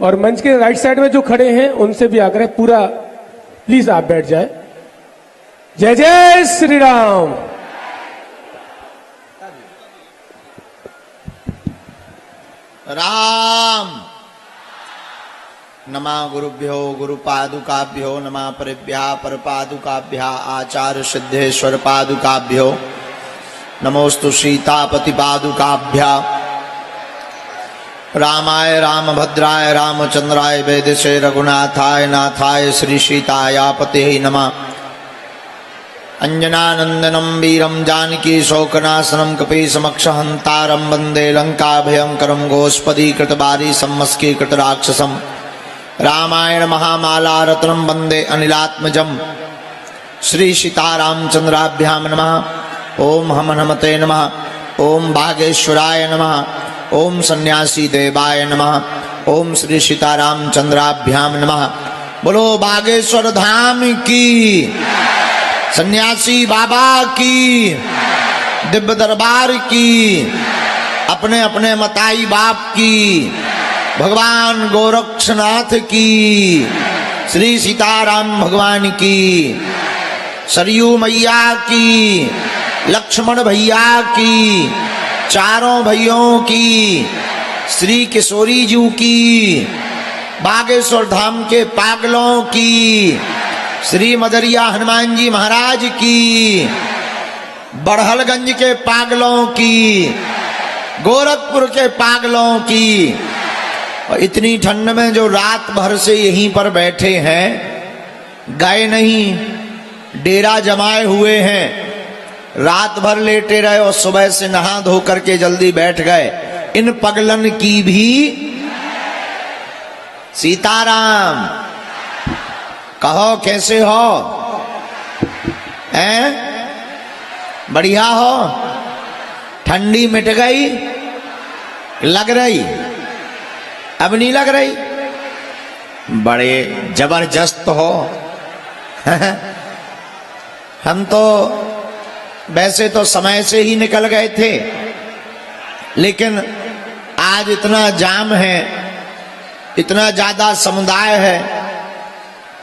और मंच के राइट साइड में जो खड़े हैं उनसे भी आग्रह, पूरा प्लीज आप बैठ जाए। जय जय श्री राम। राम नमः गुरुभ्यो गुरुपादुकाभ्यो नमः परेभ्यः परपादुकाभ्यः आचार्य सिद्धेश्वर पादुकाभ्यो नमोस्तु सीतापति पादुकाभ्यः। रामाय रामभद्राय रामचंद्राय वेदसे रघुनाथाय नाथाय श्री सीतायापते नमः। अंजनानंदनं वीरं जानकी शोकनाशनं कपीसमक्षहंतारं वंदे लंका भयंकरं गोस्पदीकृतबारी संमस्कीकृतराक्षसं रामायण महामाला रत्नं वंदे अनिलात्मजं। श्री सीतारामचंद्राभ्यां नमः। ओम हम हनुमते नमः। ओम बागेश्वराय नमः। ओम सन्यासी देवाय नमः। ओम श्री सीतारामचंद्राभ्यां नमः। बोलो बागेश्वर धाम की, सन्यासी बाबा की, दिव्य दरबार की, अपने अपने मताई बाप की, भगवान गोरक्षनाथ की, श्री सीताराम भगवान की, सरयू मैया की, लक्ष्मण भैया की, चारों भाइयों की, श्री किशोरी जी की, बागेश्वर धाम के पागलों की, श्री मदरिया हनुमान जी महाराज की, बड़हलगंज के पागलों की, गोरखपुर के पागलों की, और इतनी ठंड में जो रात भर से यहीं पर बैठे हैं, गए नहीं, डेरा जमाए हुए हैं, रात भर लेटे रहे और सुबह से नहा धो करके जल्दी बैठ गए, इन पगलन की भी सीताराम। कहो कैसे हो? हैं? बढ़िया हो? ठंडी मिट गई? लग रही? अब नहीं लग रही? बड़े जबरदस्त हो। हम तो वैसे तो समय से ही निकल गए थे, लेकिन आज इतना जाम है, इतना ज्यादा समुदाय है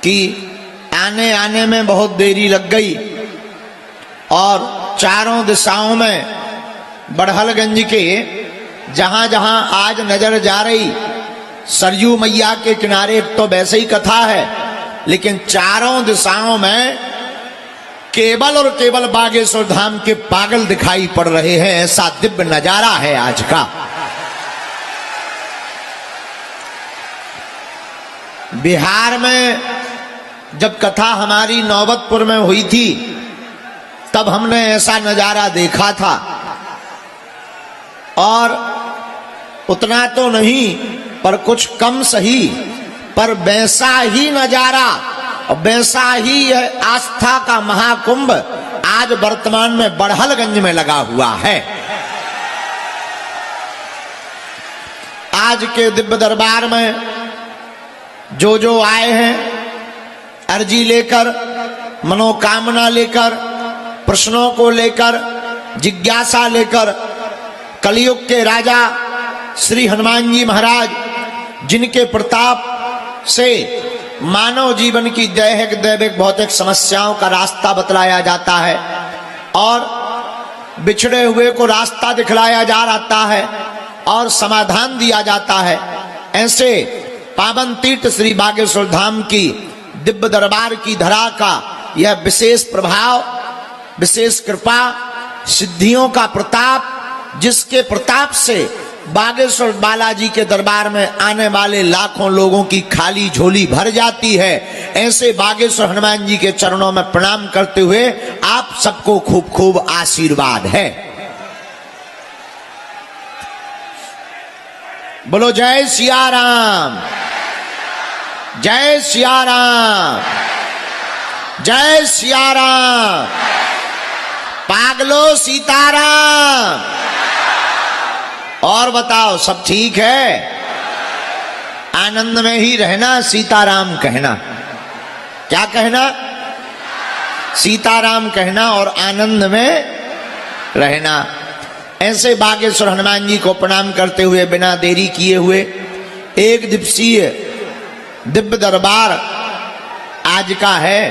कि आने आने में बहुत देरी लग गई। और चारों दिशाओं में बड़हलगंज के जहां जहां आज नजर जा रही, सरयू मैया के किनारे तो वैसे ही कथा है, लेकिन चारों दिशाओं में केवल और केवल बागेश्वर धाम के पागल दिखाई पड़ रहे हैं। ऐसा दिव्य नजारा है आज का। बिहार में जब कथा हमारी नौबतपुर में हुई थी, तब हमने ऐसा नजारा देखा था, और उतना तो नहीं पर कुछ कम सही, पर वैसा ही नजारा, वैसा ही यह आस्था का महाकुंभ आज वर्तमान में बड़हलगंज में लगा हुआ है। आज के दिव्य दरबार में जो जो आए हैं, अर्जी लेकर, मनोकामना लेकर, प्रश्नों को लेकर, जिज्ञासा लेकर, कलयुग के राजा श्री हनुमान जी महाराज, जिनके प्रताप से मानव जीवन की दैहिक दैविक भौतिक समस्याओं का रास्ता बतलाया जाता है और बिछड़े हुए को रास्ता दिखलाया जा रहा है और समाधान दिया जाता है। ऐसे पावन तीर्थ श्री बागेश्वर धाम की दिव्य दरबार की धरा का यह विशेष प्रभाव, विशेष कृपा, सिद्धियों का प्रताप, जिसके प्रताप से बागेश्वर बालाजी के दरबार में आने वाले लाखों लोगों की खाली झोली भर जाती है। ऐसे बागेश्वर हनुमान जी के चरणों में प्रणाम करते हुए आप सबको खूब खूब आशीर्वाद है। बोलो जय सिया राम, जय सिया राम, जय सिया राम। पागलो सीताराम। और बताओ सब ठीक है? आनंद में ही रहना, सीताराम कहना। क्या कहना? सीताराम कहना और आनंद में रहना। ऐसे बागेश्वर हनुमान जी को प्रणाम करते हुए बिना देरी किए हुए एक दिवसीय दिव्य दरबार आज का है,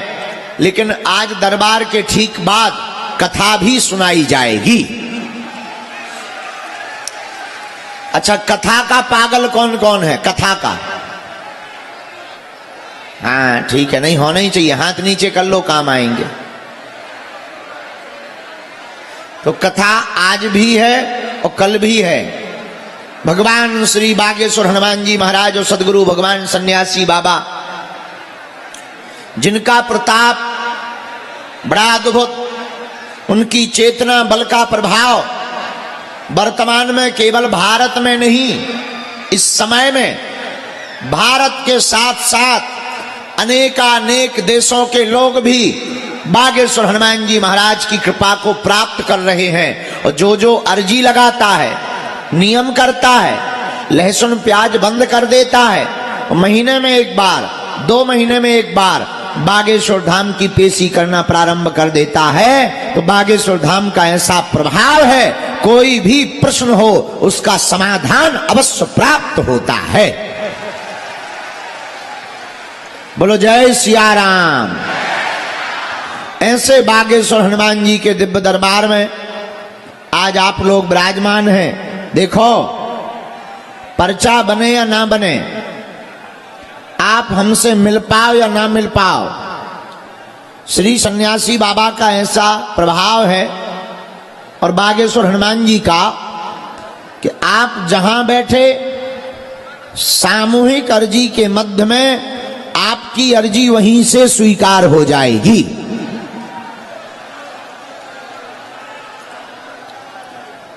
लेकिन आज दरबार के ठीक बाद कथा भी सुनाई जाएगी। अच्छा, कथा का पागल कौन कौन है? कथा का, हाँ ठीक है, नहीं होना ही चाहिए, हाथ नीचे कर लो, काम आएंगे। तो कथा आज भी है और कल भी है। भगवान श्री बागेश्वर हनुमान जी महाराज और सदगुरु भगवान सन्यासी बाबा, जिनका प्रताप बड़ा अद्भुत, उनकी चेतना बल का प्रभाव वर्तमान में केवल भारत में नहीं, इस समय में भारत के साथ साथ अनेकानेक देशों के लोग भी बागेश्वर हनुमान जी महाराज की कृपा को प्राप्त कर रहे हैं। और जो जो अर्जी लगाता है, नियम करता है, लहसुन प्याज बंद कर देता है, महीने में एक बार, 2 महीने में एक बार बागेश्वर धाम की पेशी करना प्रारंभ कर देता है, तो बागेश्वर धाम का ऐसा प्रभाव है, कोई भी प्रश्न हो उसका समाधान अवश्य प्राप्त होता है। बोलो जय सिया राम। ऐसे बागेश्वर हनुमान जी के दिव्य दरबार में आज आप लोग विराजमान हैं। देखो, पर्चा बने या ना बने, आप हमसे मिल पाओ या ना मिल पाओ, श्री सन्यासी बाबा का ऐसा प्रभाव है और बागेश्वर हनुमान जी का कि आप जहां बैठे सामूहिक अर्जी के मध्य में आपकी अर्जी वहीं से स्वीकार हो जाएगी।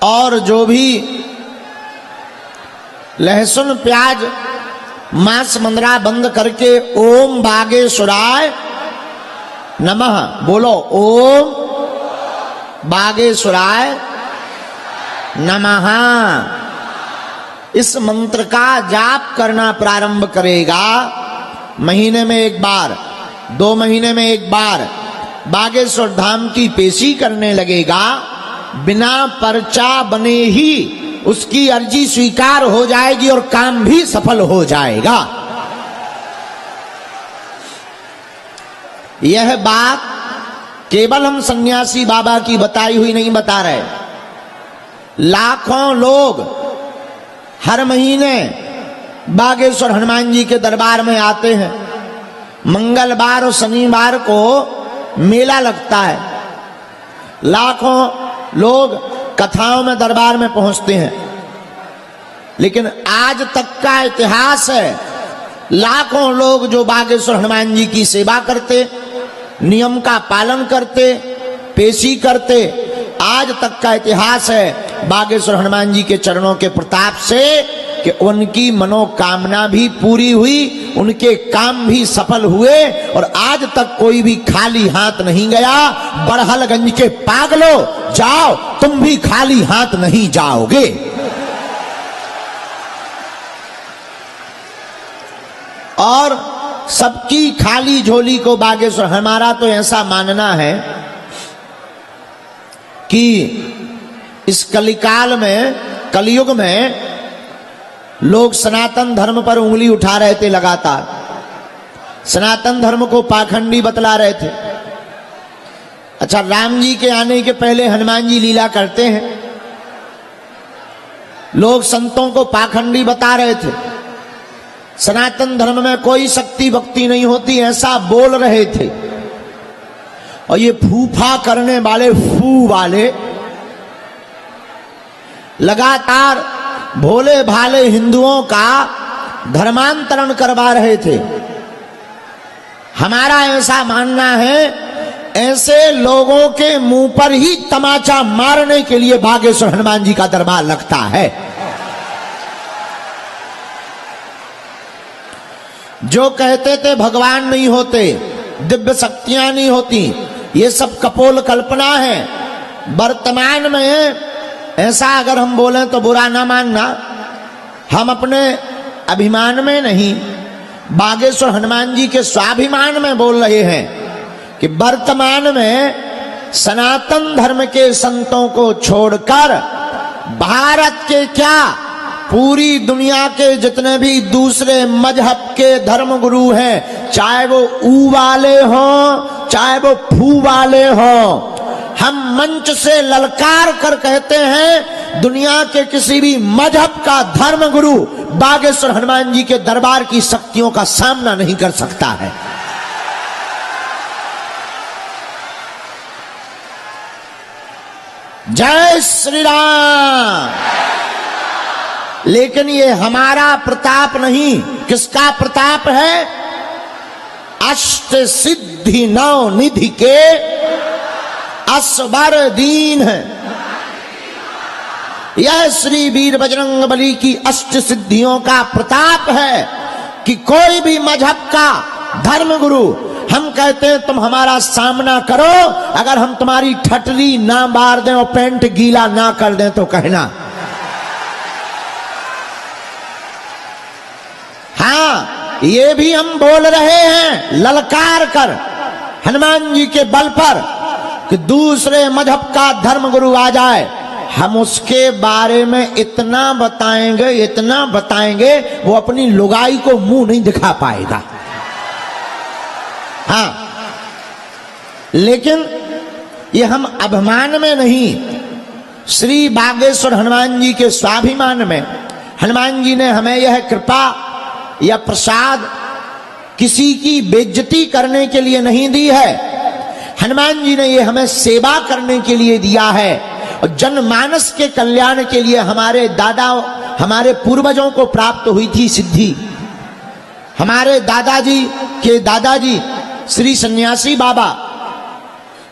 और जो भी लहसुन प्याज मांस मंदरा बंद करके ओम बागेश्वराय नमः बोलो, ओम बागेश्वराय नमः, इस मंत्र का जाप करना प्रारंभ करेगा। महीने में एक बार, 2 महीने में एक बार बागेश्वर धाम की पेशी करने लगेगा। बिना पर्चा बने ही उसकी अर्जी स्वीकार हो जाएगी और काम भी सफल हो जाएगा। यह बात केवल हम सन्यासी बाबा की बताई हुई नहीं बता रहे, लाखों लोग हर महीने बागेश्वर हनुमान जी के दरबार में आते हैं। मंगलवार और शनिवार को मेला लगता है, लाखों लोग कथाओं में दरबार में पहुंचते हैं। लेकिन आज तक का इतिहास है, लाखों लोग जो बागेश्वर हनुमान जी की सेवा करते, नियम का पालन करते, पेशी करते, आज तक का इतिहास है बागेश्वर हनुमान जी के चरणों के प्रताप से कि उनकी मनोकामना भी पूरी हुई, उनके काम भी सफल हुए और आज तक कोई भी खाली हाथ नहीं गया। बड़हलगंज के पागलो, जाओ, तुम भी खाली हाथ नहीं जाओगे। और सबकी खाली झोली को बागेश्वर, हमारा तो ऐसा मानना है कि इस कलिकाल में, कलयुग में लोग सनातन धर्म पर उंगली उठा रहे थे लगातार, सनातन धर्म को पाखंडी बतला रहे थे। अच्छा, राम जी के आने के पहले हनुमान जी लीला करते हैं, लोग संतों को पाखंडी बता रहे थे, सनातन धर्म में कोई शक्ति भक्ति नहीं होती, ऐसा बोल रहे थे। और ये फूफा करने वाले, फू वाले लगातार भोले भाले हिंदुओं का धर्मांतरण करवा रहे थे। हमारा ऐसा मानना है, ऐसे लोगों के मुंह पर ही तमाचा मारने के लिए बागेश्वर हनुमान जी का दरबार लगता है। जो कहते थे भगवान नहीं होते, दिव्य शक्तियां नहीं होती, ये सब कपोल कल्पना है। वर्तमान में ऐसा अगर हम बोलें तो बुरा ना मानना, हम अपने अभिमान में नहीं, बागेश्वर हनुमान जी के स्वाभिमान में बोल रहे हैं कि वर्तमान में सनातन धर्म के संतों को छोड़कर भारत के क्या, पूरी दुनिया के जितने भी दूसरे मजहब के धर्म गुरु हैं, चाहे वो ऊ वाले हों चाहे वो फू वाले हों, हम मंच से ललकार कर कहते हैं दुनिया के किसी भी मजहब का धर्म गुरु बागेश्वर हनुमान जी के दरबार की शक्तियों का सामना नहीं कर सकता है। जय श्री राम। लेकिन ये हमारा प्रताप नहीं, किसका प्रताप है? अष्ट सिद्धि नौ निधि के असबर दीन है। यह श्री वीर बजरंग बली की अष्ट सिद्धियों का प्रताप है कि कोई भी मजहब का धर्म गुरु, हम कहते हैं तुम हमारा सामना करो, अगर हम तुम्हारी ठटरी ना मार दें और पैंट गीला ना कर दें तो कहना। हाँ, ये भी हम बोल रहे हैं ललकार कर हनुमान जी के बल पर कि दूसरे मजहब का धर्म गुरु आ जाए, हम उसके बारे में इतना बताएंगे वो अपनी लुगाई को मुंह नहीं दिखा पाएगा। हाँ, लेकिन ये हम अभिमान में नहीं, श्री बागेश्वर हनुमान जी के स्वाभिमान में हनुमान जी ने हमें यह कृपा या प्रसाद किसी की बेइज्जती करने के लिए नहीं दी है। हनुमान जी ने ये हमें सेवा करने के लिए दिया है और जनमानस के कल्याण के लिए। हमारे दादा, हमारे पूर्वजों को प्राप्त हुई थी सिद्धि। हमारे दादाजी के दादाजी श्री सन्यासी बाबा,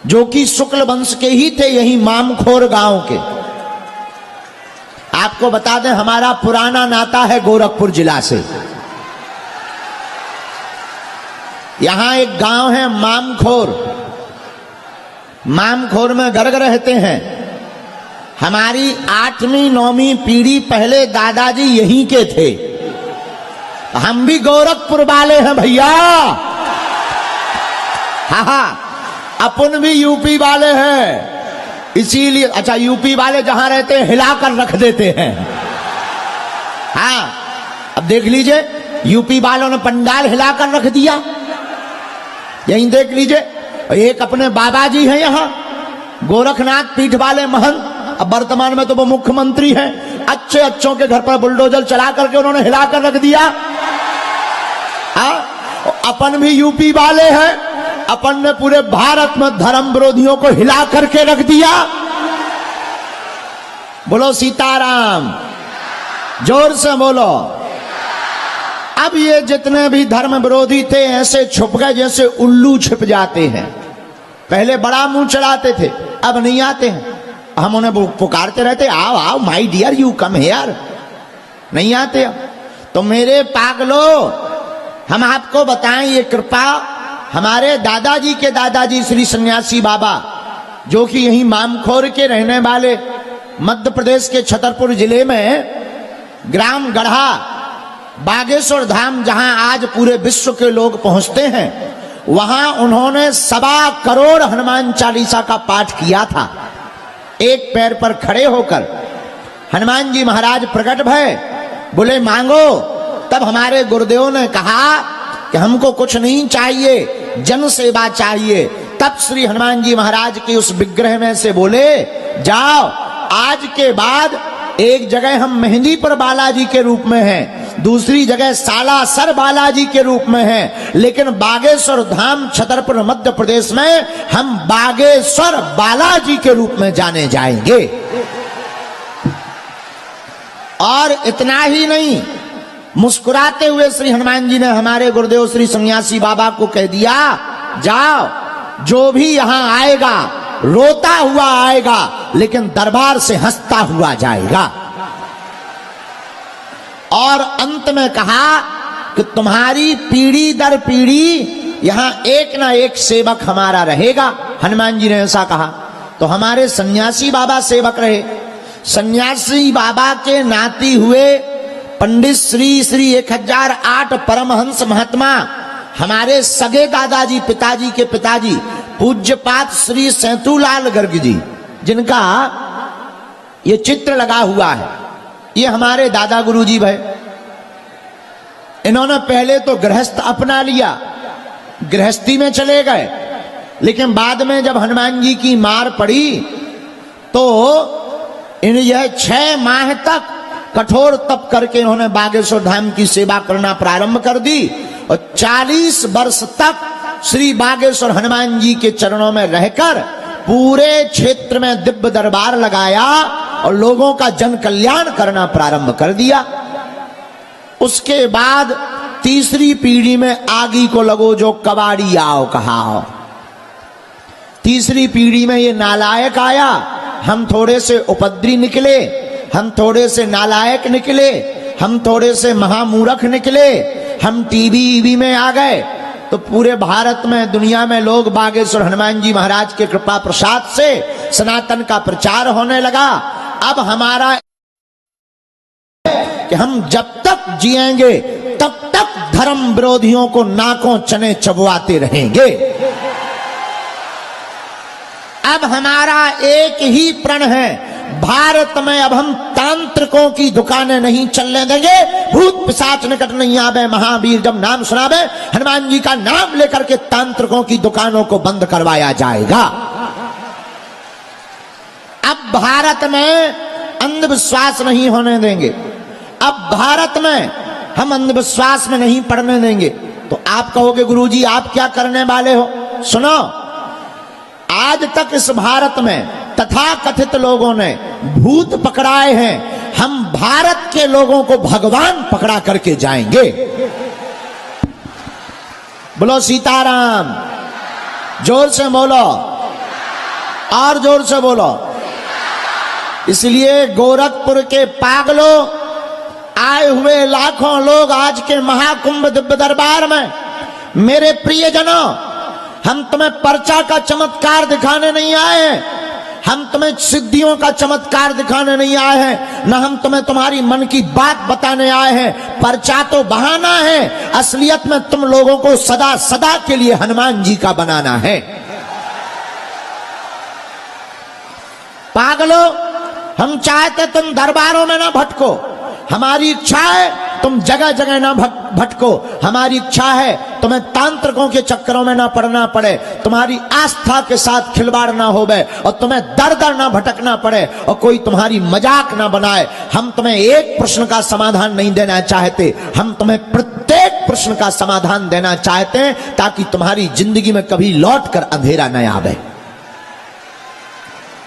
जो कि शुक्ल वंश के ही थे, यही मामखोर गांव के। आपको बता दें, हमारा पुराना नाता है गोरखपुर जिला से। यहां एक गांव है मामखोर, मामखोर में गर्ग रहते हैं। हमारी 8वीं 9वीं पीढ़ी पहले दादाजी यहीं के थे। हम भी गोरखपुर वाले हैं भैया। हाँ, अपन भी यूपी वाले हैं, इसीलिए। अच्छा, यूपी वाले जहां रहते हैं हिलाकर रख देते हैं। हाँ, अब देख लीजिए, यूपी वालों ने पंडाल हिलाकर रख दिया। यहीं देख लीजिए, एक अपने बाबा जी हैं यहाँ गोरखनाथ पीठ वाले महंत, अब वर्तमान में तो वो मुख्यमंत्री हैं। अच्छे अच्छों के घर पर बुलडोजर चला करके उन्होंने हिलाकर रख दिया। हाँ, अपन भी यूपी वाले हैं, अपन ने पूरे भारत में धर्म विरोधियों को हिला करके रख दिया। बोलो सीताराम, जोर से बोलो। अब ये जितने भी धर्म विरोधी थे ऐसे छुप गए जैसे उल्लू छिप जाते हैं। पहले बड़ा मुंह चढ़ाते थे, अब नहीं आते हैं। हम उन्हें पुकारते रहते, आओ आओ my dear, you come here. नहीं आते अब। तो मेरे पागलो, हम आपको बताएं, ये कृपा हमारे दादाजी के दादाजी श्री सन्यासी बाबा, जो कि यही मामखोर के रहने वाले, मध्य प्रदेश के छतरपुर जिले में ग्राम गढ़ा बागेश्वर धाम, जहां आज पूरे विश्व के लोग पहुंचते हैं, वहां उन्होंने 1.25 करोड़ हनुमान चालीसा का पाठ किया था। एक पैर पर खड़े होकर हनुमान जी महाराज प्रकट भय, बोले मांगो। तब हमारे गुरुदेव ने कहा कि हमको कुछ नहीं चाहिए, जन सेवा चाहिए। तब श्री हनुमान जी महाराज के उस विग्रह में से बोले, जाओ, आज के बाद एक जगह हम मेहंदीपुर बालाजी के रूप में हैं, दूसरी जगह सालासर बालाजी के रूप में हैं, लेकिन बागेश्वर धाम छतरपुर मध्य प्रदेश में हम बागेश्वर बालाजी के रूप में जाने जाएंगे। और इतना ही नहीं, मुस्कुराते हुए श्री हनुमान जी ने हमारे गुरुदेव श्री सन्यासी बाबा को कह दिया, जाओ, जो भी यहां आएगा रोता हुआ आएगा, लेकिन दरबार से हंसता हुआ जाएगा। और अंत में कहा कि तुम्हारी पीढ़ी दर पीढ़ी यहां एक ना एक सेवक हमारा रहेगा। हनुमान जी ने ऐसा कहा। तो हमारे सन्यासी बाबा सेवक रहे। सन्यासी बाबा के नाती हुए पंडित श्री श्री 1008 परमहंस महात्मा, हमारे सगे दादाजी पिताजी के पिताजी पूज्यपात श्री सेतुलाल गर्ग जी, जिनका ये चित्र लगा हुआ है, ये हमारे दादा गुरुजी भाई, इन्होंने पहले तो गृहस्थ अपना लिया, गृहस्थी में चले गए, लेकिन बाद में जब हनुमान जी की मार पड़ी तो इन यह 6 माह तक कठोर तप करके इन्होंने बागेश्वर धाम की सेवा करना प्रारंभ कर दी और 40 वर्ष तक श्री बागेश्वर हनुमान जी के चरणों में रहकर पूरे क्षेत्र में दिव्य दरबार लगाया और लोगों का जन कल्याण करना प्रारंभ कर दिया। उसके बाद तीसरी पीढ़ी में आगी को लगो जो कबाड़ी आओ कहा। तीसरी पीढ़ी में ये नालायक आया, हम थोड़े से उपद्री निकले, हम थोड़े से नालायक निकले, हम थोड़े से महामूर्ख निकले, हम टीवी में आ गए, तो पूरे भारत में दुनिया में लोग बागेश्वर हनुमान जी महाराज के कृपा प्रसाद से सनातन का प्रचार होने लगा। अब हमारा कि हम जब तक जिएंगे तब तक धर्म विरोधियों को नाकों चने चबवाते रहेंगे। अब हमारा एक ही प्रण है, भारत में अब हम तांत्रिकों की दुकानें नहीं चलने देंगे। भूत पिशाच निकट नहीं आवे, महावीर जब नाम सुनावे, हनुमान जी का नाम लेकर के तांत्रिकों की दुकानों को बंद करवाया जाएगा। अब भारत में अंधविश्वास नहीं होने देंगे, अब भारत में हम अंधविश्वास में नहीं पड़ने देंगे। तो आप कहोगे गुरुजी आप क्या करने वाले हो? सुनो, आज तक इस भारत में तथा कथित लोगों ने भूत पकड़ाए हैं, हम भारत के लोगों को भगवान पकड़ा करके जाएंगे। बोलो सीताराम, जोर से बोलो और जोर से बोलो। इसलिए गोरखपुर के पागलों, आए हुए लाखों लोग आज के महाकुंभ दिव्य दरबार में, मेरे प्रियजनों, हम तुम्हें पर्चा का चमत्कार दिखाने नहीं आए हैं, हम तुम्हें सिद्धियों का चमत्कार दिखाने नहीं आए हैं, न हम तुम्हें तुम्हारी मन की बात बताने आए हैं। पर्चा तो बहाना है, असलियत में तुम लोगों को सदा सदा के लिए हनुमान जी का बनाना है। पागलों, हम चाहते तुम दरबारों में ना भटको, हमारी इच्छा है तुम जगह जगह ना भटको, हमारी इच्छा है तुम्हें तांत्रिकों के चक्करों में ना पड़ना पड़े, तुम्हारी आस्था के साथ खिलवाड़ ना होवे और तुम्हें दर दर ना भटकना पड़े और कोई तुम्हारी मजाक ना बनाए। हम तुम्हें एक प्रश्न का समाधान नहीं देना चाहते, हम तुम्हें प्रत्येक प्रश्न का समाधान देना चाहते हैं ताकि तुम्हारी जिंदगी में कभी लौट कर अंधेरा न आवे।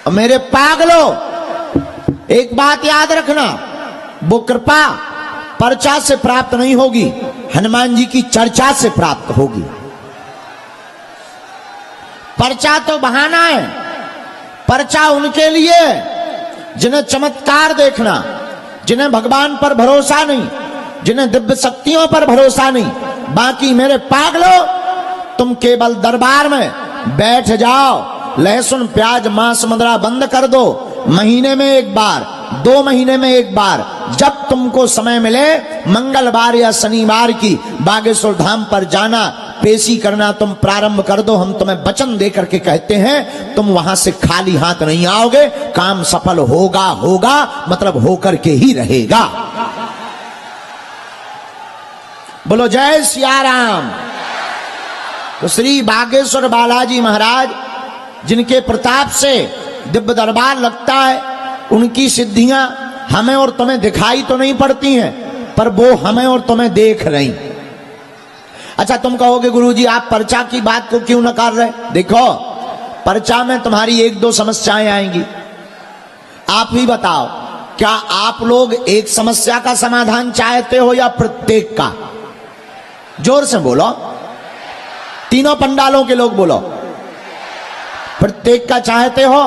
और मेरे पागलों, एक बात याद रखना, वो कृपा पर्चा से प्राप्त नहीं होगी, हनुमान जी की चर्चा से प्राप्त होगी। पर्चा तो बहाना है, पर्चा उनके लिए जिन्हें चमत्कार देखना, जिन्हें भगवान पर भरोसा नहीं, जिन्हें दिव्य शक्तियों पर भरोसा नहीं। बाकी मेरे पागलों, तुम केवल दरबार में बैठ जाओ, लहसुन प्याज मांस मदिरा बंद कर दो, महीने में एक बार, 2 महीने में एक बार, जब तुमको समय मिले, मंगलवार या शनिवार की बागेश्वर धाम पर जाना, पेशी करना तुम प्रारंभ कर दो। हम तुम्हें वचन दे करके कहते हैं, तुम वहां से खाली हाथ नहीं आओगे, काम सफल होगा होगा मतलब होकर के ही रहेगा। बोलो जय सिया राम। तो श्री बागेश्वर बालाजी महाराज, जिनके प्रताप से दिव्य दरबार लगता है, उनकी सिद्धियां हमें और तुम्हें दिखाई तो नहीं पड़ती हैं, पर वो हमें और तुम्हें देख रही। अच्छा, तुम कहोगे गुरुजी आप पर्चा की बात को क्यों न कर रहे? देखो, पर्चा में तुम्हारी 1-2 समस्याएं आएंगी। आप ही बताओ, क्या आप लोग एक समस्या का समाधान चाहते हो या प्रत्येक का? जोर से बोलो, तीनों पंडालों के लोग बोलो, प्रत्येक का चाहते हो?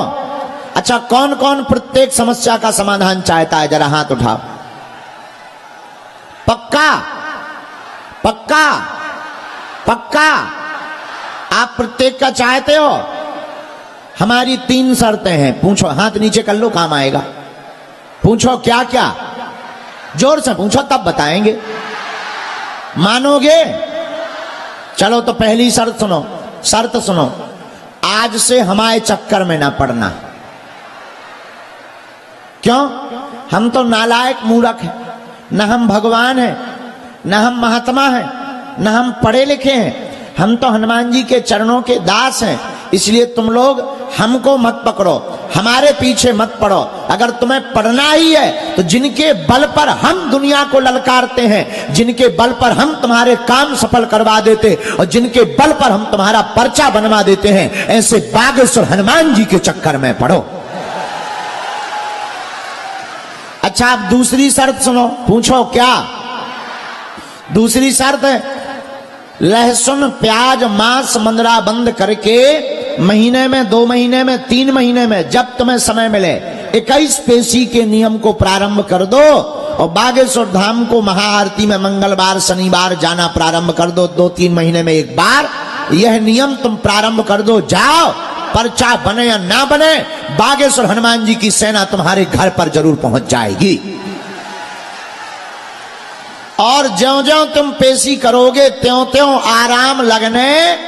अच्छा, कौन कौन प्रत्येक समस्या का समाधान चाहता है? जरा हाथ उठाओ। पक्का पक्का पक्का आप प्रत्येक का चाहते हो? हमारी 3 शर्तें हैं। पूछो, हाथ नीचे कर लो, काम आएगा। पूछो क्या क्या, जोर से पूछो तब बताएंगे। मानोगे? चलो तो पहली शर्त सुनो, शर्त सुनो, आज से हमारे चक्कर में ना पड़ना। क्यों? हम तो नालायक मूर्ख हैं, न हम भगवान हैं, न हम महात्मा हैं, न हम पढ़े लिखे हैं, हम तो हनुमान जी के चरणों के दास हैं। इसलिए तुम लोग हमको मत पकड़ो, हमारे पीछे मत पड़ो। अगर तुम्हें पढ़ना ही है तो जिनके बल पर हम दुनिया को ललकारते हैं, जिनके बल पर हम तुम्हारे काम सफल करवा देते और जिनके बल पर हम तुम्हारा पर्चा बनवा देते हैं, ऐसे बागेश्वर हनुमान जी के चक्कर में पड़ो। अच्छा, आप दूसरी शर्त सुनो। पूछो क्या? दूसरी शर्त है, लहसुन प्याज मांस मंदरा बंद करके महीने में, 2 महीने में, 3 महीने में, जब तुम्हें समय मिले 21 पेशी के नियम को प्रारंभ कर दो और बागेश्वर धाम को महाआरती में मंगलवार शनिवार जाना प्रारंभ कर दो। 2-3 महीने में एक बार यह नियम तुम प्रारंभ कर दो। जाओ, पर्चा बने या ना बने, बागेश्वर हनुमान जी की सेना तुम्हारे घर पर जरूर पहुंच जाएगी। और ज्यों-ज्यों तुम पेशी करोगे त्यों-त्यों आराम लगने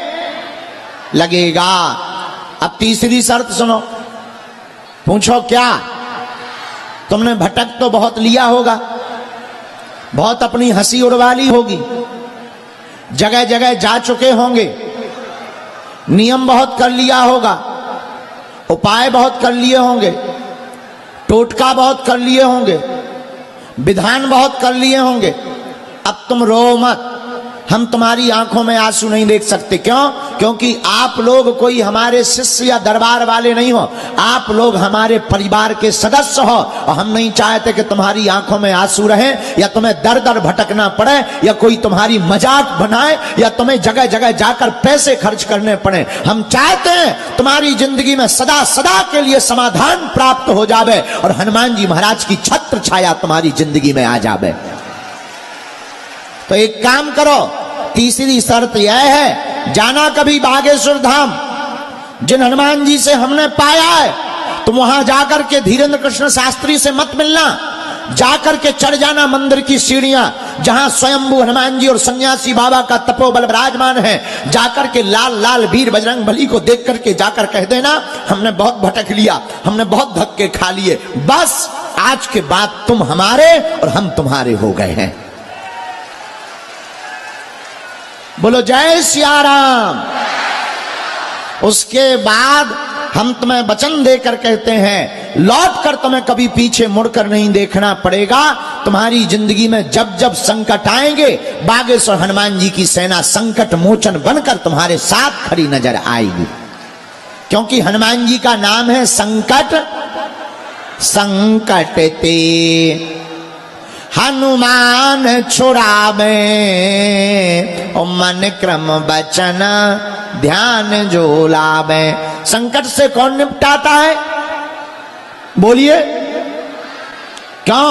लगेगा। अब तीसरी शर्त सुनो। पूछो क्या? तुमने भटक तो बहुत लिया होगा, बहुत अपनी हंसी उड़वा ली होगी, जगह जगह जा चुके होंगे, नियम बहुत कर लिया होगा, उपाय बहुत कर लिए होंगे, टोटका बहुत कर लिए होंगे, विधान बहुत कर लिए होंगे। अब तुम रो मत, हम तुम्हारी आंखों में आंसू नहीं देख सकते। क्यों? क्योंकि आप लोग कोई हमारे शिष्य या दरबार वाले नहीं हो, आप लोग हमारे परिवार के सदस्य हो और हम नहीं चाहते कि तुम्हारी आंखों में आंसू रहे या तुम्हें दर दर भटकना पड़े या कोई तुम्हारी मजाक बनाए या तुम्हें जगह जगह जाकर पैसे खर्च करने पड़े। हम चाहते हैं तुम्हारी जिंदगी में सदा सदा के लिए समाधान प्राप्त हो जावे और हनुमान जी महाराज की छत्र छाया तुम्हारी जिंदगी में आ जावे। तो एक काम करो, तीसरी शर्त यह है, जाना कभी बागेश्वर धाम। जिन हनुमान जी से हमने पाया है, तुम वहां जाकर के धीरेन्द्र कृष्ण शास्त्री से मत मिलना, जाकर के चढ़ जाना मंदिर की सीढ़ियां, जहां स्वयंभू हनुमान जी और सन्यासी बाबा का तपोबल विराजमान है। जाकर के लाल लाल वीर बजरंग बली को देख करके जाकर कह देना, हमने बहुत भटक लिया, हमने बहुत धक्के खा लिए, बस आज के बाद तुम हमारे और हम तुम्हारे हो गए हैं। बोलो जय सिया राम। उसके बाद हम तुम्हें वचन देकर कहते हैं, लौट कर तुम्हें कभी पीछे मुड़कर नहीं देखना पड़ेगा। तुम्हारी जिंदगी में जब जब संकट आएंगे, बागेश्वर हनुमान जी की सेना संकट मोचन बनकर तुम्हारे साथ खड़ी नजर आएगी। क्योंकि हनुमान जी का नाम है संकट संकट ते हनुमान छुड़ावे, ओ मन क्रम बचन ध्यान जो लावे। संकट से कौन निपटाता है? बोलिए। क्यों?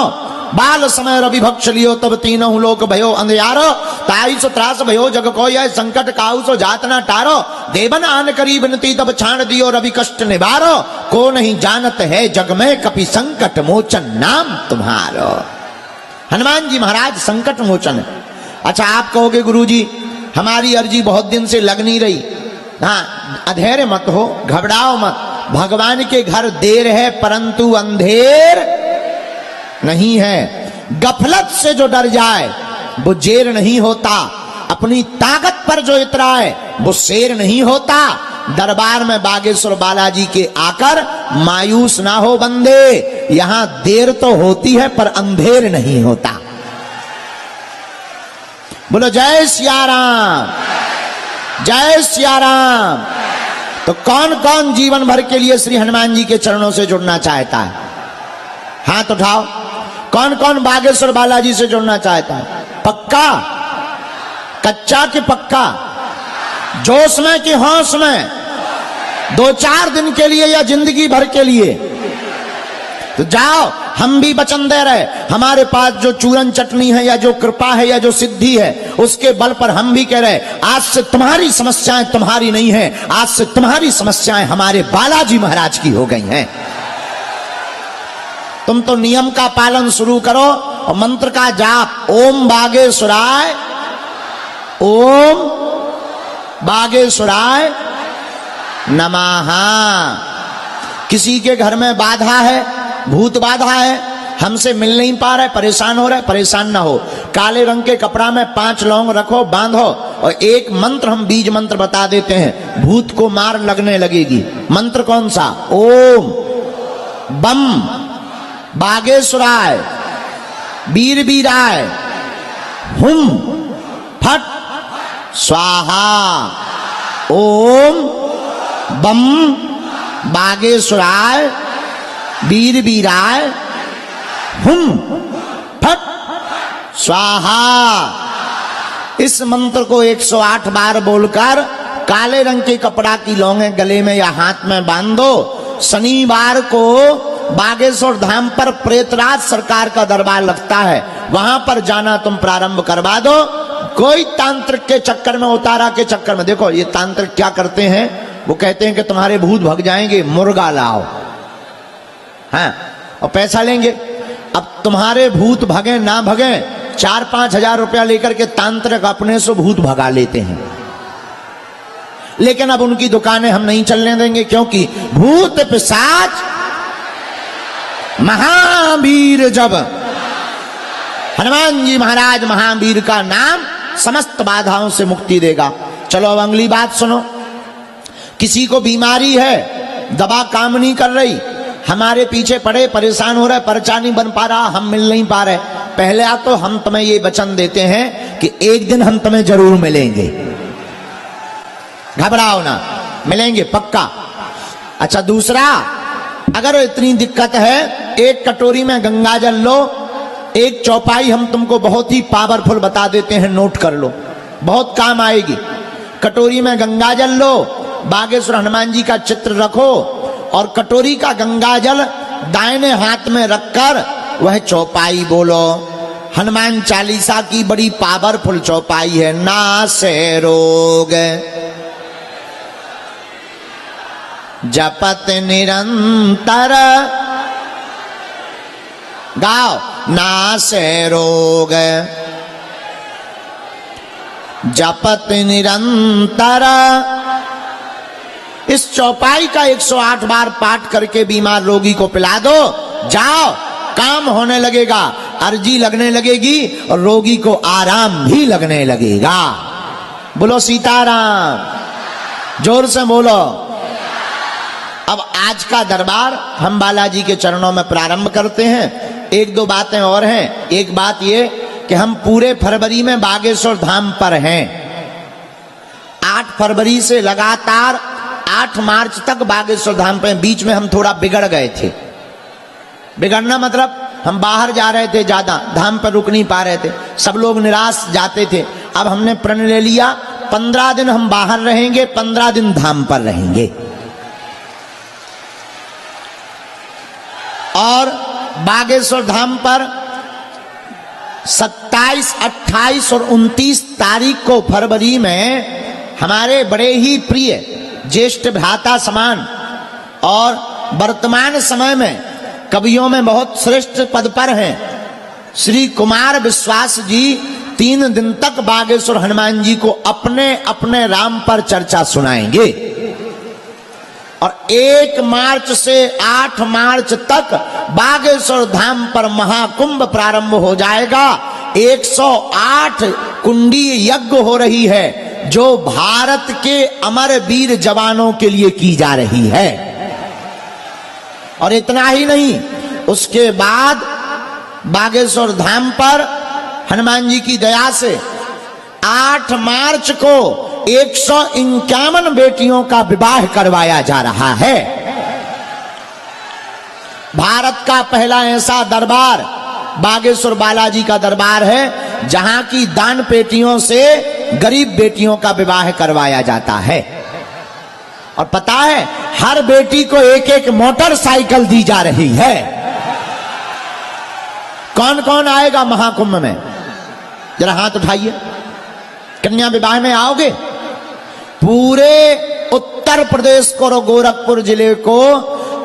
बाल समय रवि भक्ष लियो तब तीनों लोक भयो अंधियारो, ताई सो त्रास भयो जग को यह संकट काऊ सो जात ना टारो, देवन आन करी बिनती तब छाण दियो रवि कष्ट निवारो, को नहीं जानत है जग में कपि संकट मोचन नाम तुम्हारो। हनुमान जी महाराज संकट मोचन है। अच्छा, आप कहोगे गुरुजी हमारी अर्जी बहुत दिन से लग नहीं रही। हाँ, अधैर्य मत हो, घबराओ मत। भगवान के घर देर है परंतु अंधेर नहीं है। गफलत से जो डर जाए वो जेर नहीं होता, अपनी ताकत पर जो इतराए वो शेर नहीं होता। दरबार में बागेश्वर बालाजी के आकर मायूस ना हो बंदे, यहां देर तो होती है पर अंधेर नहीं होता। बोलो जय सिया राम, जय सिया राम। तो कौन कौन जीवन भर के लिए श्री हनुमान जी के चरणों से जुड़ना चाहता है? हाथ उठाओ। कौन कौन बागेश्वर बालाजी से जुड़ना चाहता है? पक्का? कच्चा कि पक्का? जोश में कि होश में? 2-4 दिन के लिए या जिंदगी भर के लिए? तो जाओ, हम भी वचन दे रहे, हमारे पास जो चूरन चटनी है या जो कृपा है या जो सिद्धि है, उसके बल पर हम भी कह रहे, आज से तुम्हारी समस्याएं तुम्हारी नहीं है, आज से तुम्हारी समस्याएं हमारे बालाजी महाराज की हो गई हैं। तुम तो नियम का पालन शुरू करो और मंत्र का जाप, ओम बागेश्वराय, ओम बागेश्वराय नमः। किसी के घर में बाधा है, भूत बाधा है, हमसे मिल नहीं पा रहा है, परेशान हो रहा है, परेशान ना हो। काले रंग के कपड़ा में 5 लौंग रखो, बांधो, और एक मंत्र हम बीज मंत्र बता देते हैं, भूत को मार लगने लगेगी। मंत्र कौन सा? ओम बम बागेश्वराय वीर वीराय हुम फट स्वाहा। ओम बम बागेश्वराय वीर वीराय हुम फट स्वाहा। इस मंत्र को 108 बार बोलकर काले रंग के कपड़ा की लौंगे गले में या हाथ में बांध दो। शनिवार को बागेश्वर धाम पर प्रेतराज सरकार का दरबार लगता है, वहां पर जाना तुम प्रारंभ करवा दो। कोई तांत्रिक के चक्कर में, उतारा के चक्कर में, देखो ये तांत्रिक क्या करते हैं, वो कहते हैं कि तुम्हारे भूत भग जाएंगे, मुर्गा लाओ, हाँ, और पैसा लेंगे। अब तुम्हारे भूत भगे ना भगे, 4-5 हजार रुपया लेकर के तांत्रिक अपने से भूत भगा लेते हैं। लेकिन अब उनकी दुकानें हम नहीं चलने देंगे, क्योंकि भूत पिशाच महावीर, जब हनुमान जी महाराज महावीर का नाम समस्त बाधाओं से मुक्ति देगा। चलो अब अगली बात सुनो। किसी को बीमारी है, दवा काम नहीं कर रही, हमारे पीछे पड़े, परेशान हो रहा है, पर्चा नहीं बन पा रहा, हम मिल नहीं पा रहे। पहले तो हम तुम्हें ये वचन देते हैं कि एक दिन हम तुम्हें जरूर मिलेंगे, घबराओ ना, मिलेंगे पक्का। अच्छा, दूसरा, अगर इतनी दिक्कत है, एक कटोरी में गंगा जल लो, एक चौपाई हम तुमको बहुत ही पावरफुल बता देते हैं, नोट कर लो, बहुत काम आएगी। कटोरी में गंगा जल लो, बागेश्वर हनुमान जी का चित्र रखो, और कटोरी का गंगा जल दाहिने हाथ में रखकर वह चौपाई बोलो। हनुमान चालीसा की बड़ी पावरफुल चौपाई है। नासे रोग जपत निरंतर, गाओ, नासे रोग जपत निरंतर। इस चौपाई का 108 बार पाठ करके बीमार रोगी को पिला दो, जाओ, काम होने लगेगा, अर्जी लगने लगेगी, और रोगी को आराम भी लगने लगेगा। बोलो सीताराम, जोर से बोलो। अब आज का दरबार हम बालाजी के चरणों में प्रारंभ करते हैं। 1-2 बातें और हैं। एक बात ये कि हम पूरे फरवरी में बागेश्वर धाम पर हैं। 8 फरवरी से लगातार 8 मार्च तक बागेश्वर धाम पे। बीच में हम थोड़ा बिगड़ गए थे। बिगड़ना मतलब हम बाहर जा रहे थे, ज्यादा धाम पर रुक नहीं पा रहे थे, सब लोग निराश जाते थे। अब हमने प्रण ले लिया, 15 दिन हम बाहर रहेंगे, 15 दिन धाम पर रहेंगे। और बागेश्वर धाम पर 27, 28 और 29 तारीख को फरवरी में हमारे बड़े ही प्रिय ज्येष्ठ भ्राता समान और वर्तमान समय में कवियों में बहुत श्रेष्ठ पद पर हैं श्री कुमार विश्वास जी 3 दिन तक बागेश्वर हनुमान जी को अपने अपने राम पर चर्चा सुनाएंगे। और 1 मार्च से 8 मार्च तक बागेश्वर धाम पर महाकुंभ प्रारंभ हो जाएगा। 108 कुंडी यज्ञ हो रही है जो भारत के अमर वीर जवानों के लिए की जा रही है। और इतना ही नहीं, उसके बाद बागेश्वर धाम पर हनुमान जी की दया से 8 मार्च को 151 बेटियों का विवाह करवाया जा रहा है। भारत का पहला ऐसा दरबार बागेश्वर बालाजी का दरबार है जहां की दान पेटियों से गरीब बेटियों का विवाह करवाया जाता है। और पता है, हर बेटी को 1-1 मोटरसाइकिल दी जा रही है। कौन कौन आएगा महाकुंभ में? जरा हाथ उठाइए। कन्या विवाह में आओगे? पूरे उत्तर प्रदेश को और गोरखपुर जिले को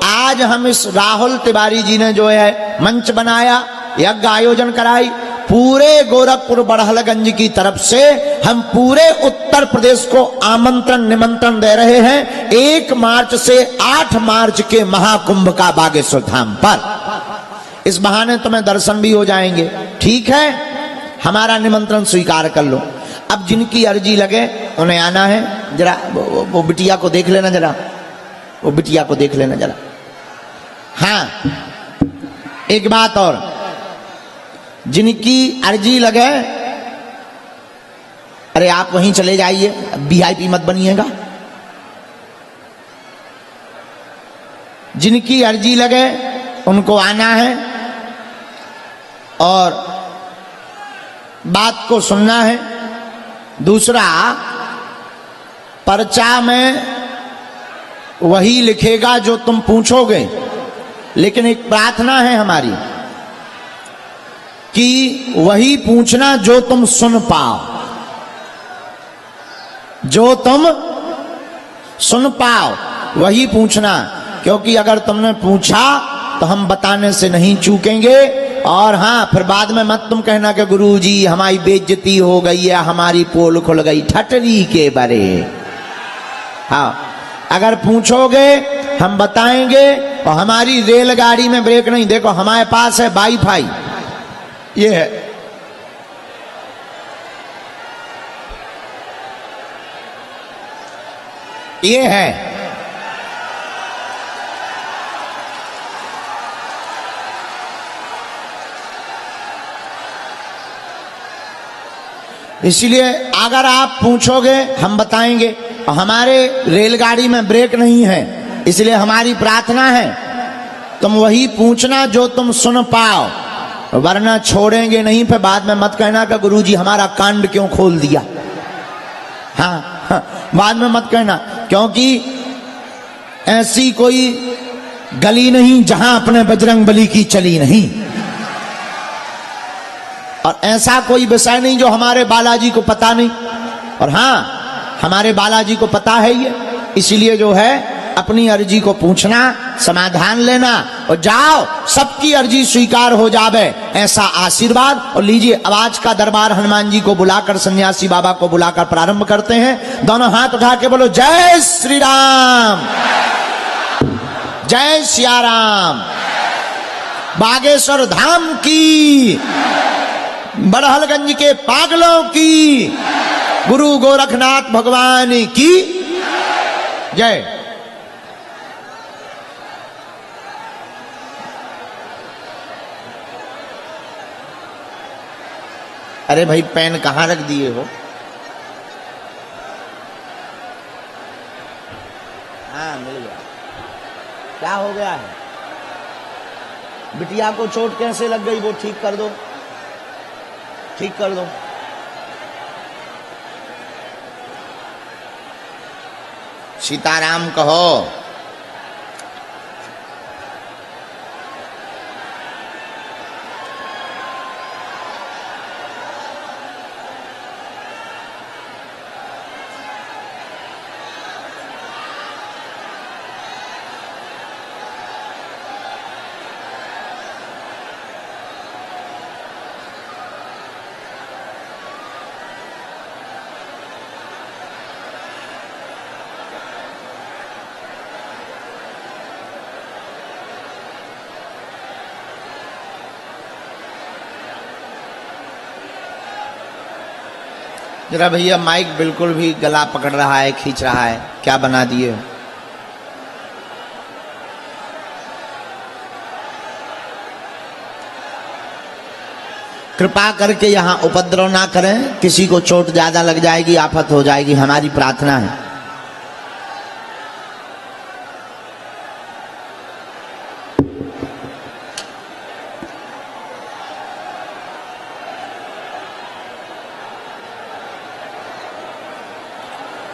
आज हम इस राहुल तिवारी जी ने जो है मंच बनाया, यज्ञ आयोजन कराई, पूरे गोरखपुर बड़हलगंज की तरफ से हम पूरे उत्तर प्रदेश को आमंत्रण निमंत्रण दे रहे हैं 1 मार्च से 8 मार्च के महाकुंभ का बागेश्वर धाम पर। इस बहाने तुम्हें दर्शन भी हो जाएंगे। ठीक है, हमारा निमंत्रण स्वीकार कर लो। अब जिनकी अर्जी लगे उन्हें आना है। जरा वो बिटिया को देख लेना, जरा वो बिटिया को देख लेना जरा। हाँ, एक बात और, जिनकी अर्जी लगे, अरे आप वहीं चले जाइए, वीआईपी मत बनिएगा। जिनकी अर्जी लगे उनको आना है और बात को सुनना है। दूसरा, पर्चा में वही लिखेगा जो तुम पूछोगे, लेकिन एक प्रार्थना है हमारी कि वही पूछना जो तुम सुन पाओ, जो तुम सुन पाओ वही पूछना। क्योंकि अगर तुमने पूछा तो हम बताने से नहीं चूकेंगे। और हाँ, फिर बाद में मत तुम कहना कि गुरुजी हमारी बेइज्जती हो गई है, हमारी पोल खुल गई, ठटरी के बरे। हाँ, अगर पूछोगे हम बताएंगे। और हमारी रेलगाड़ी में ब्रेक नहीं, देखो हमारे पास है वाईफाई, ये है, ये है। इसलिए अगर आप पूछोगे हम बताएंगे। और हमारे रेलगाड़ी में ब्रेक नहीं है, इसलिए हमारी प्रार्थना है तुम वही पूछना जो तुम सुन पाओ, वरना छोड़ेंगे नहीं। फिर बाद में मत कहना कि गुरुजी हमारा कांड क्यों खोल दिया। हाँ, बाद में मत कहना, क्योंकि ऐसी कोई गली नहीं जहां अपने बजरंग बली की चली नहीं, और ऐसा कोई विषय नहीं जो हमारे बालाजी को पता नहीं। और हाँ, हमारे बालाजी को पता है ये, इसलिए जो है अपनी अर्जी को पूछना, समाधान लेना और जाओ, सबकी अर्जी स्वीकार हो जावे, ऐसा आशीर्वाद। और लीजिए, आवाज का दरबार हनुमान जी को बुलाकर, सन्यासी बाबा को बुलाकर प्रारंभ करते हैं। दोनों हाथ उठा के बोलो जय श्री राम, जय सिया राम। बागेश्वर धाम की, बड़हलगंज के पागलों की, गुरु गोरखनाथ भगवान की जय। अरे भाई, पेन कहां रख दिए हो? हाँ, मिल गया। क्या हो गया है? बिटिया को चोट कैसे लग गई, वो ठीक कर दो, ठीक कर दो। सीताराम कहो। जरा भैया, माइक बिल्कुल भी गला पकड़ रहा है, खींच रहा है, क्या बना दिए? कृपा करके यहां उपद्रव ना करें, किसी को चोट ज्यादा लग जाएगी, आफत हो जाएगी, हमारी प्रार्थना है।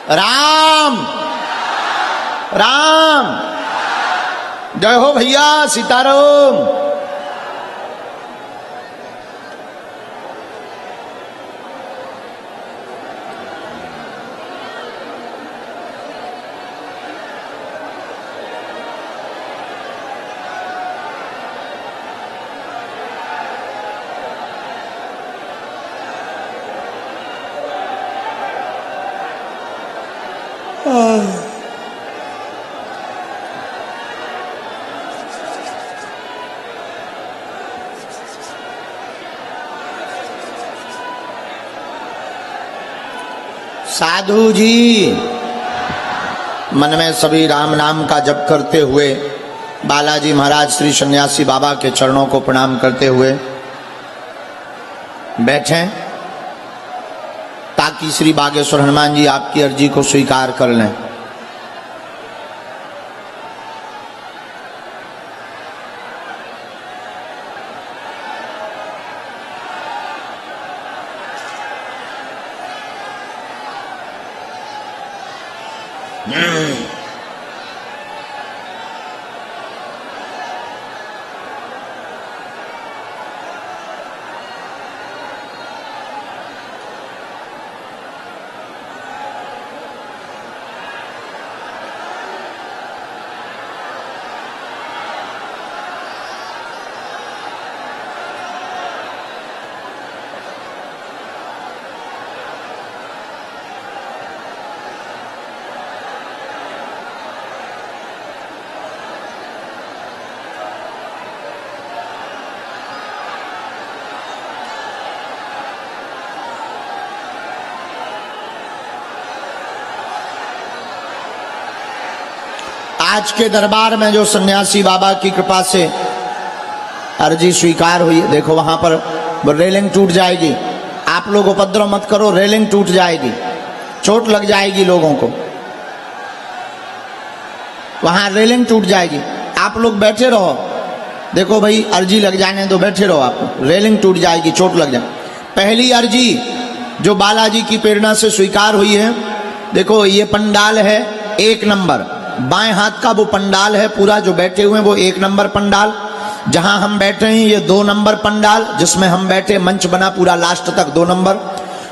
राम राम, जय हो भैया, सीताराम। साधु जी मन में सभी राम नाम का जप करते हुए बालाजी महाराज श्री सन्यासी बाबा के चरणों को प्रणाम करते हुए बैठें ताकि श्री बागेश्वर हनुमान जी आपकी अर्जी को स्वीकार कर लें। आज के दरबार में जो सन्यासी बाबा की कृपा से अर्जी स्वीकार हुई है, देखो वहां पर रेलिंग टूट जाएगी। आप लोग उपद्रव मत करो, रेलिंग टूट जाएगी, चोट लग जाएगी लोगों को। वहां रेलिंग टूट जाएगी, आप लोग बैठे रहो। देखो भाई अर्जी लग जाने तो बैठे रहो, आप रेलिंग टूट जाएगी, चोट लग जाए। पहली अर्जी जो बालाजी की प्रेरणा से स्वीकार हुई है, देखो ये पंडाल है 1 नंबर, बाएं हाथ का वो पंडाल है पूरा जो बैठे हुए हैं वो 1 नंबर पंडाल। जहां हम बैठे हैं ये 2 नंबर पंडाल, जिसमें हम बैठे मंच बना पूरा लास्ट तक 2 नंबर।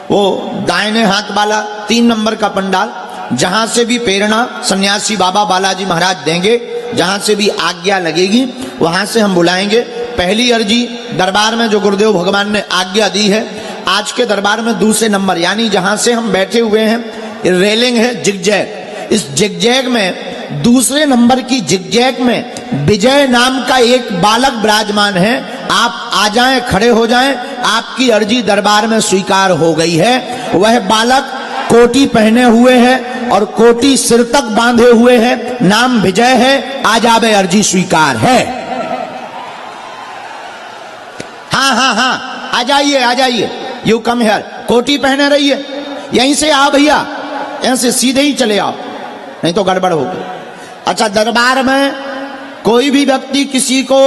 वो दाहिने हाथ वाला 3 नंबर का पंडाल, जहां से भी प्रेरणा सन्यासी बाबा बालाजी महाराज देंगे, जहां से भी आज्ञा लगेगी वहां से हम बुलाएंगे। पहली अर्जी दरबार में जो गुरुदेव भगवान ने आज्ञा दी है, आज के दरबार में दूसरे नंबर यानी जहां से हम बैठे हुए हैं रेलिंग है जिगजैग, इस जिगजैग में दूसरे नंबर की जिगजैग में विजय नाम का एक बालक विराजमान है। आप आ जाएं, खड़े हो जाएं, आपकी अर्जी दरबार में स्वीकार हो गई है। वह बालक कोटी पहने हुए है और कोटी सिर तक बांधे हुए है, नाम विजय है। आज आवे अर्जी स्वीकार है। हाँ हाँ हाँ, आ जाइए, यू कम हियर। कोटी पहने रहिए, यहीं से आओ भैया, यहीं से सीधे ही चले आओ, नहीं तो गड़बड़ होगी। अच्छा, दरबार में कोई भी व्यक्ति किसी को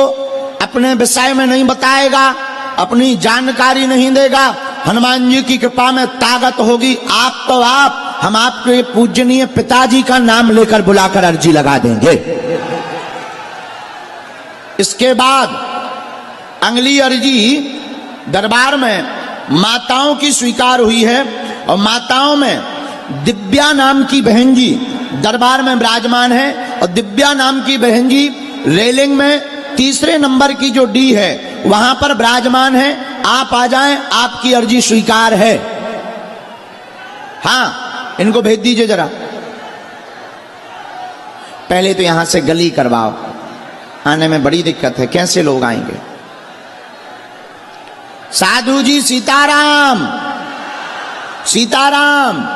अपने विषय में नहीं बताएगा, अपनी जानकारी नहीं देगा। हनुमान जी की कृपा में ताकत होगी। आप तो आप, हम आपके पूजनीय पिताजी का नाम लेकर बुलाकर अर्जी लगा देंगे। इसके बाद अगली अर्जी दरबार में माताओं की स्वीकार हुई है और माताओं में दिव्या नाम की बहन जी दरबार में विराजमान है और दिव्या नाम की बहन जी रेलिंग में 3 नंबर की जो डी है वहां पर विराजमान है। आप आ जाएं, आपकी अर्जी स्वीकार है। हाँ, इनको भेज दीजिए जरा। पहले तो यहां से गली करवाओ, आने में बड़ी दिक्कत है, कैसे लोग आएंगे। साधु जी सीताराम, सीताराम।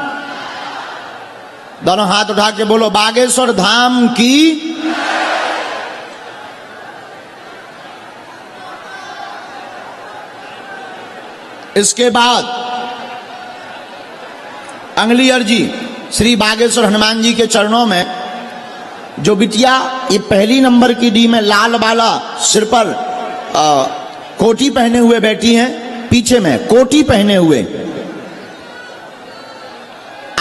दोनों हाथ उठा के बोलो बागेश्वर धाम की। इसके बाद अगली अर्जी श्री बागेश्वर हनुमान जी के चरणों में जो बिटिया ये पहली नंबर की डी में लाल वाला सिर पर कोटी पहने हुए बैठी हैं, पीछे में कोटी पहने हुए,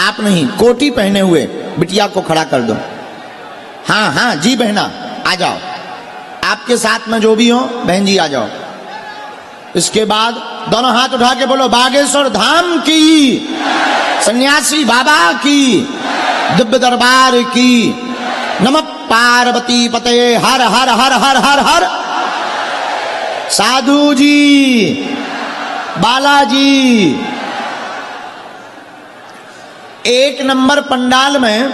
आप नहीं, कोटी पहने हुए बिटिया को खड़ा कर दो। हाँ हाँ जी बहना, आ जाओ, आपके साथ में जो भी हो बहन जी आ जाओ। इसके बाद दोनों हाथ उठा के बोलो बागेश्वर धाम की, सन्यासी बाबा की, दिव्य दरबार की। नमः पार्वती पते, हर हर हर हर हर हर। साधु जी, बालाजी। 1 नंबर पंडाल में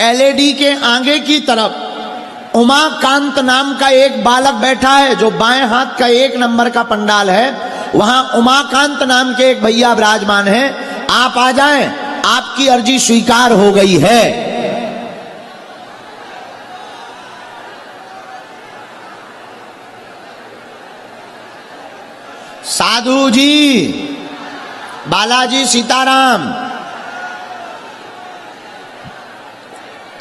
एलईडी के आगे की तरफ उमाकांत नाम का एक बालक बैठा है। जो बाएं हाथ का 1 नंबर का पंडाल है वहां उमाकांत नाम के एक भैया विराजमान है। आप आ जाएं, आपकी अर्जी स्वीकार हो गई है। साधु जी, बालाजी सीताराम।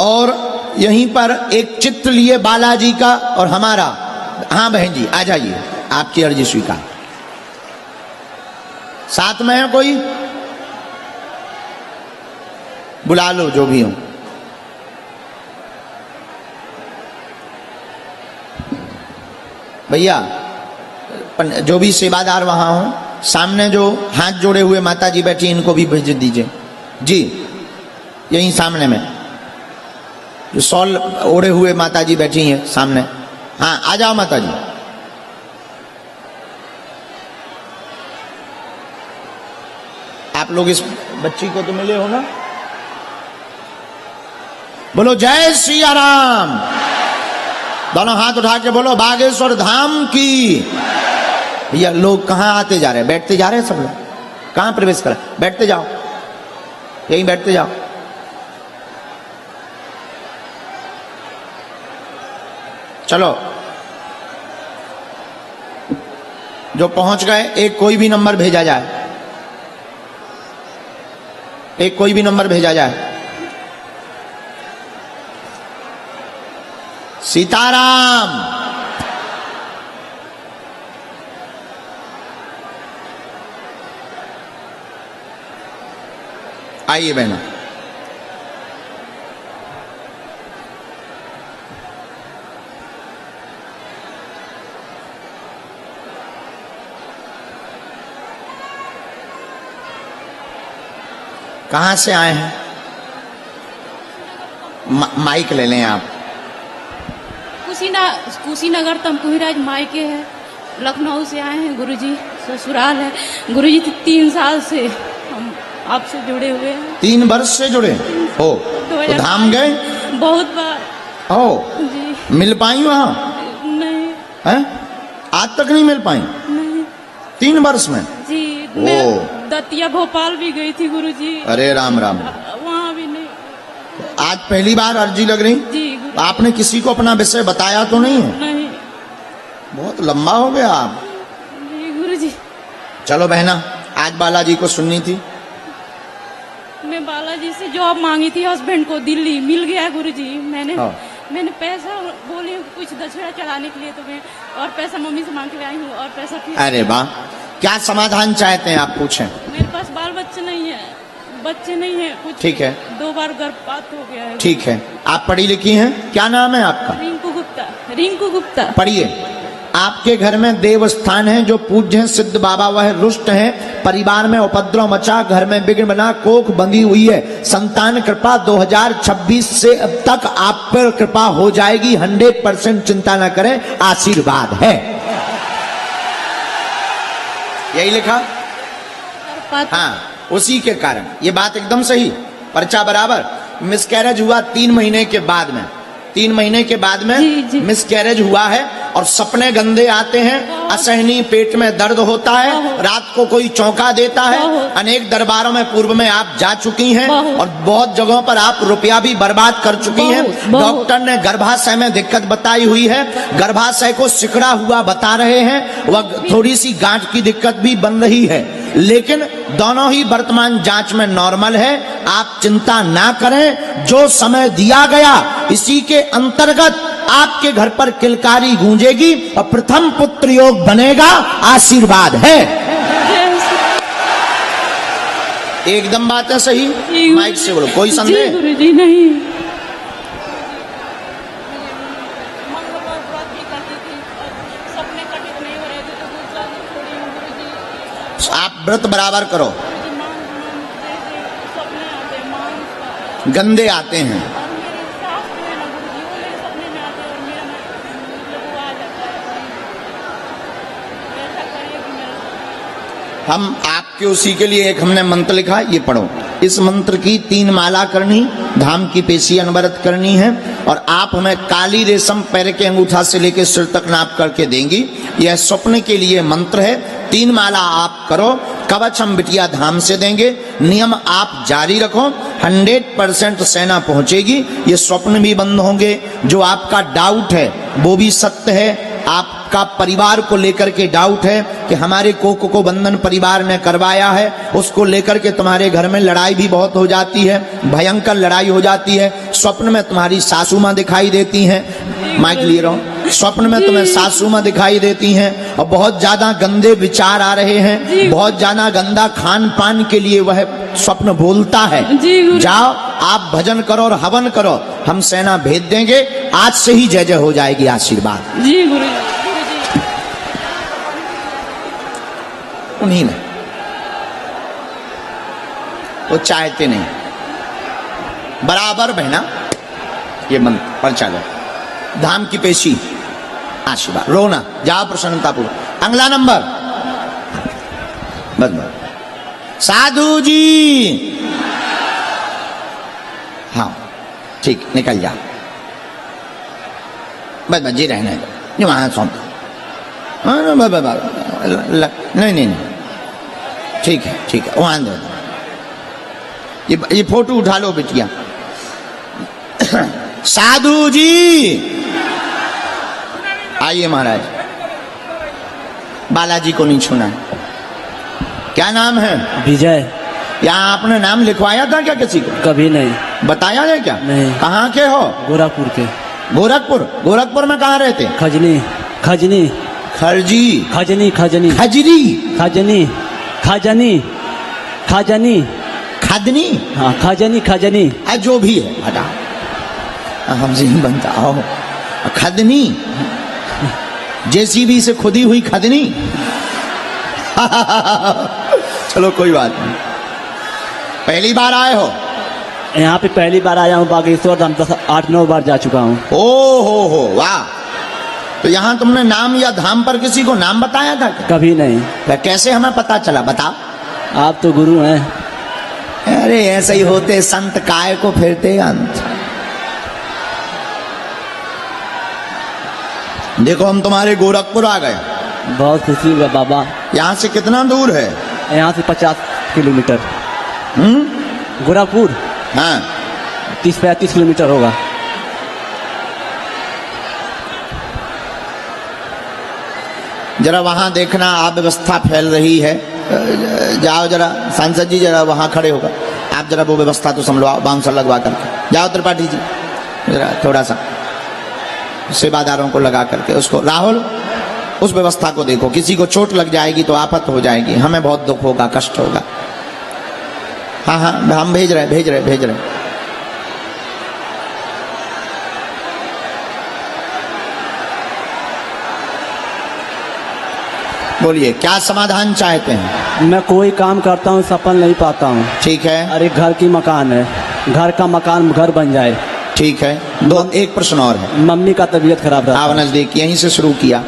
और यहीं पर एक चित्र लिए बालाजी का और हमारा। हाँ बहन जी आ जाइए, आपकी अर्जी स्वीकार। साथ में है कोई? बुला लो जो भी हो। भैया जो भी सेवादार वहां हो, सामने जो हाथ जोड़े हुए माता जी बैठी, इनको भी भेज दीजिए जी। यहीं सामने में जो शॉल ओढ़े हुए माता जी बैठी हैं सामने। हाँ आ जाओ माता जी। आप लोग इस बच्ची को तो मिले हो ना? बोलो जय श्री राम। दोनों हाथ उठा के बोलो बागेश्वर धाम की। भैया लोग कहाँ आते जा रहे हैं? बैठते जा रहे हैं सब लोग। कहाँ प्रवेश कर? बैठते जाओ, यहीं बैठते जाओ। चलो जो पहुंच गए, एक कोई भी नंबर भेजा जाए, एक कोई भी नंबर भेजा जाए। सीताराम। आइए बहना। कहां से आए हैं? माइक ले लें आप। कुशीनगर तमकुहीराज मायके है। लखनऊ से आए हैं गुरुजी, ससुराल है। गुरुजी 3 साल से हम आपसे जुड़े हुए हैं। 3 वर्ष से जुड़े हो? तो धाम गए? बहुत बार। ओ जी। मिल पाई वहां? नहीं। हैं? आज तक नहीं मिल पाई? नहीं। 3 वर्ष में? जी। मैं दतिया भोपाल भी गई थी गुरुजी। अरे राम राम। वहाँ भी नहीं। आज पहली बार अर्जी लग रही? जी। आपने किसी को अपना विषय बताया तो नहीं है? नहीं। बहुत लंबा हो गया आप। जी गुरुजी। चलो बहना, आज बालाजी को सुननी थी। मैं बालाजी से जॉब मांगी थी हस्बैंड को, दिल्ली मिल गया गुरुजी। मैंने पैसा बोली कुछ दक्षिणा चढ़ाने के लिए, तो मैं और पैसा मम्मी से मांग के आई हूँ और पैसा फिर। अरे वाह, क्या समाधान चाहते हैं आप? पूछें। मेरे पास बाल बच्चे नहीं है, बच्चे नहीं है कुछ। ठीक है। 2 बार गर्भपात हो गया है। ठीक है। आप पढ़ी लिखी हैं? क्या नाम है आपका? रिंकू गुप्ता। रिंकू गुप्ता। पढ़िए। आपके घर में देव स्थान है जो पूज्य हैं सिद्ध बाबा, वह रुष्ट हैं। परिवार में उपद्रव मचा, घर में विघ्न बना, कोख बंधी हुई है। संतान कृपा 2026 से अब तक आप पर कृपा हो जाएगी। 100% चिंता न करें, आशीर्वाद है। यही लिखा? हाँ, उसी के कारण ये बात एकदम सही। पर्चा बराबर। मिसकैरेज हुआ 3 महीने के बाद में। 3 महीने के बाद में मिसकैरेज हुआ है और सपने गंदे आते हैं, असहनीय पेट में दर्द होता है, रात को कोई चौंका देता है। अनेक दरबारों में पूर्व में आप जा चुकी हैं और बहुत जगहों पर आप रुपया भी बर्बाद कर चुकी हैं। डॉक्टर ने गर्भाशय में दिक्कत बताई हुई है, गर्भाशय को सिकुड़ा हुआ बता रहे हैं, वह थोड़ी सी गांठ की दिक्कत भी बन रही है, लेकिन दोनों ही वर्तमान जांच में नॉर्मल है। आप चिंता ना करें, जो समय दिया गया इसी के अंतर्गत आपके घर पर किलकारी गूंजेगी और प्रथम पुत्र योग बनेगा। आशीर्वाद है। एकदम बात है सही। माइक से बोलो, कोई संदेह? गुरुजी नहीं। आप व्रत बराबर करो। गंदे आते हैं। हम आपके उसी के लिए एक हमने मंत्र लिखा, ये पढ़ो। इस मंत्र की 3 माला करनी, धाम की पेशी अनवरत करनी है और आप हमें काली रेशम पैर के अंगूठा से लेकर सिर तक नाप करके देंगी। यह स्वप्न के लिए मंत्र है। 3 माला आप करो, कवच हम बिटिया धाम से देंगे। नियम आप जारी रखो, 100% सेना पहुंचेगी। ये स्वप्न भी बंद होंगे। जो आपका डाउट है वो भी सत्य है। आपका परिवार को लेकर के डाउट है कि हमारे को बंधन परिवार ने करवाया है, उसको लेकर के तुम्हारे घर में लड़ाई भी बहुत हो जाती है, भयंकर लड़ाई हो जाती है। स्वप्न में तुम्हारी सासू माँ दिखाई देती हैं, माइक लिए रहो। स्वप्न में तुम्हें सासू माँ दिखाई देती हैं और बहुत ज्यादा गंदे विचार आ रहे हैं, बहुत ज्यादा गंदा खान पान के लिए वह स्वप्न बोलता है। जाओ आप भजन करो और हवन करो, हम सेना भेज देंगे। आज से ही जय जय हो जाएगी। आशीर्वाद जी गुरु जी। उन्हीं ने वो चाहते नहीं, बराबर बहना ये मन पर चलो। धाम की पेशी आशीर्वाद, रोना जाओ प्रसन्नतापूर्वक। अगला नंबर बस बस। साधु जी हाँ ठीक, निकल जा बस बस जी, रहने दो वहां सौंप दो। नहीं नहीं नहीं ठीक है ठीक है, वहां दो। ये फोटो उठा लो बिटिया। साधु जी आइए महाराज। बालाजी को नहीं छूना। क्या नाम है? विजय। यहाँ आपने नाम लिखवाया था क्या किसी को? कभी नहीं। बताया है क्या? नहीं। कहाँ के हो? गोरखपुर के। गोरखपुर? गोरखपुर में कहाँ रहते? खजनी। खजनी। खरजी। खजनी। खजनी। खजरी। खजनी। खजनी। खजनी। खदनी। हाँ खजनी। खजनी जो भी है हटा, हमसे नहीं बनता। आओ खदनी, जेसीबी से खुदी हुई खदनी। चलो कोई बात नहीं। पहली बार आए हो? यहाँ पे पहली बार आया हूँ। बागेश्वर धाम 8-9 बार जा चुका हूँ। ओ हो वाह। तो यहाँ तुमने नाम या धाम पर किसी को नाम बताया था क्या? कभी नहीं। तो कैसे हमें पता चला? बताओ। आप तो गुरु हैं। अरे ऐसे ही होते संत, काय को फिरते अंत। देखो हम तुम्हारे गोरखपुर आ गए। बहुत खुशी हुआ बाबा। यहाँ से कितना दूर है? यहाँ से 50 किलोमीटर। गोरखपुर हाँ 30-35 किलोमीटर होगा। जरा वहां देखना, अव्यवस्था फैल रही है। जाओ जरा सांसद जी, जरा वहां खड़े होकर आप जरा वो व्यवस्था तो संभलवाओ, बाउंसर लगवा करके। जाओ त्रिपाठी जी, जरा थोड़ा सा सेवादारों को लगा करके उसको। राहुल उस व्यवस्था को देखो, किसी को चोट लग जाएगी तो आफत हो जाएगी, हमें बहुत दुख होगा, कष्ट होगा। हाँ हाँ हम भेज रहे। बोलिए क्या समाधान चाहते हैं? मैं कोई काम करता हूँ, सफल नहीं पाता हूँ। ठीक है। अरे घर की मकान है, घर का मकान घर बन जाए। ठीक है। एक प्रश्न और है। मम्मी का तबीयत खराब रहा। आप नजदीक यहीं से शुरू किया।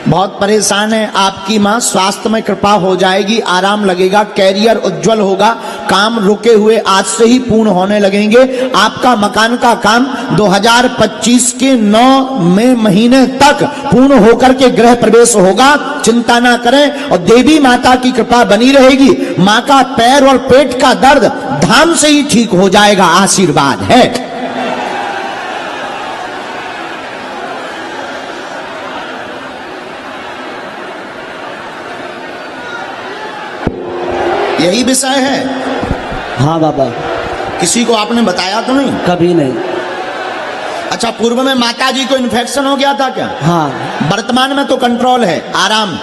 बहुत परेशान है आपकी माँ, स्वास्थ्य में कृपा हो जाएगी, आराम लगेगा, कैरियर उज्जवल होगा, काम रुके हुए आज से ही पूर्ण होने लगेंगे। आपका मकान का काम 2025 के 9 महीने तक पूर्ण होकर के गृह प्रवेश होगा। चिंता ना करें और देवी माता की कृपा बनी रहेगी। माँ का पैर और पेट का दर्द धाम से ही ठीक हो जाएगा। आशीर्वाद है। यही विषय है। हाँ बाबा। किसी को आपने बताया तो नहीं? कभी नहीं। अच्छा, पूर्व में माता जी को इन्फेक्शन हो गया था क्या? हाँ। वर्तमान में तो कंट्रोल है, आराम।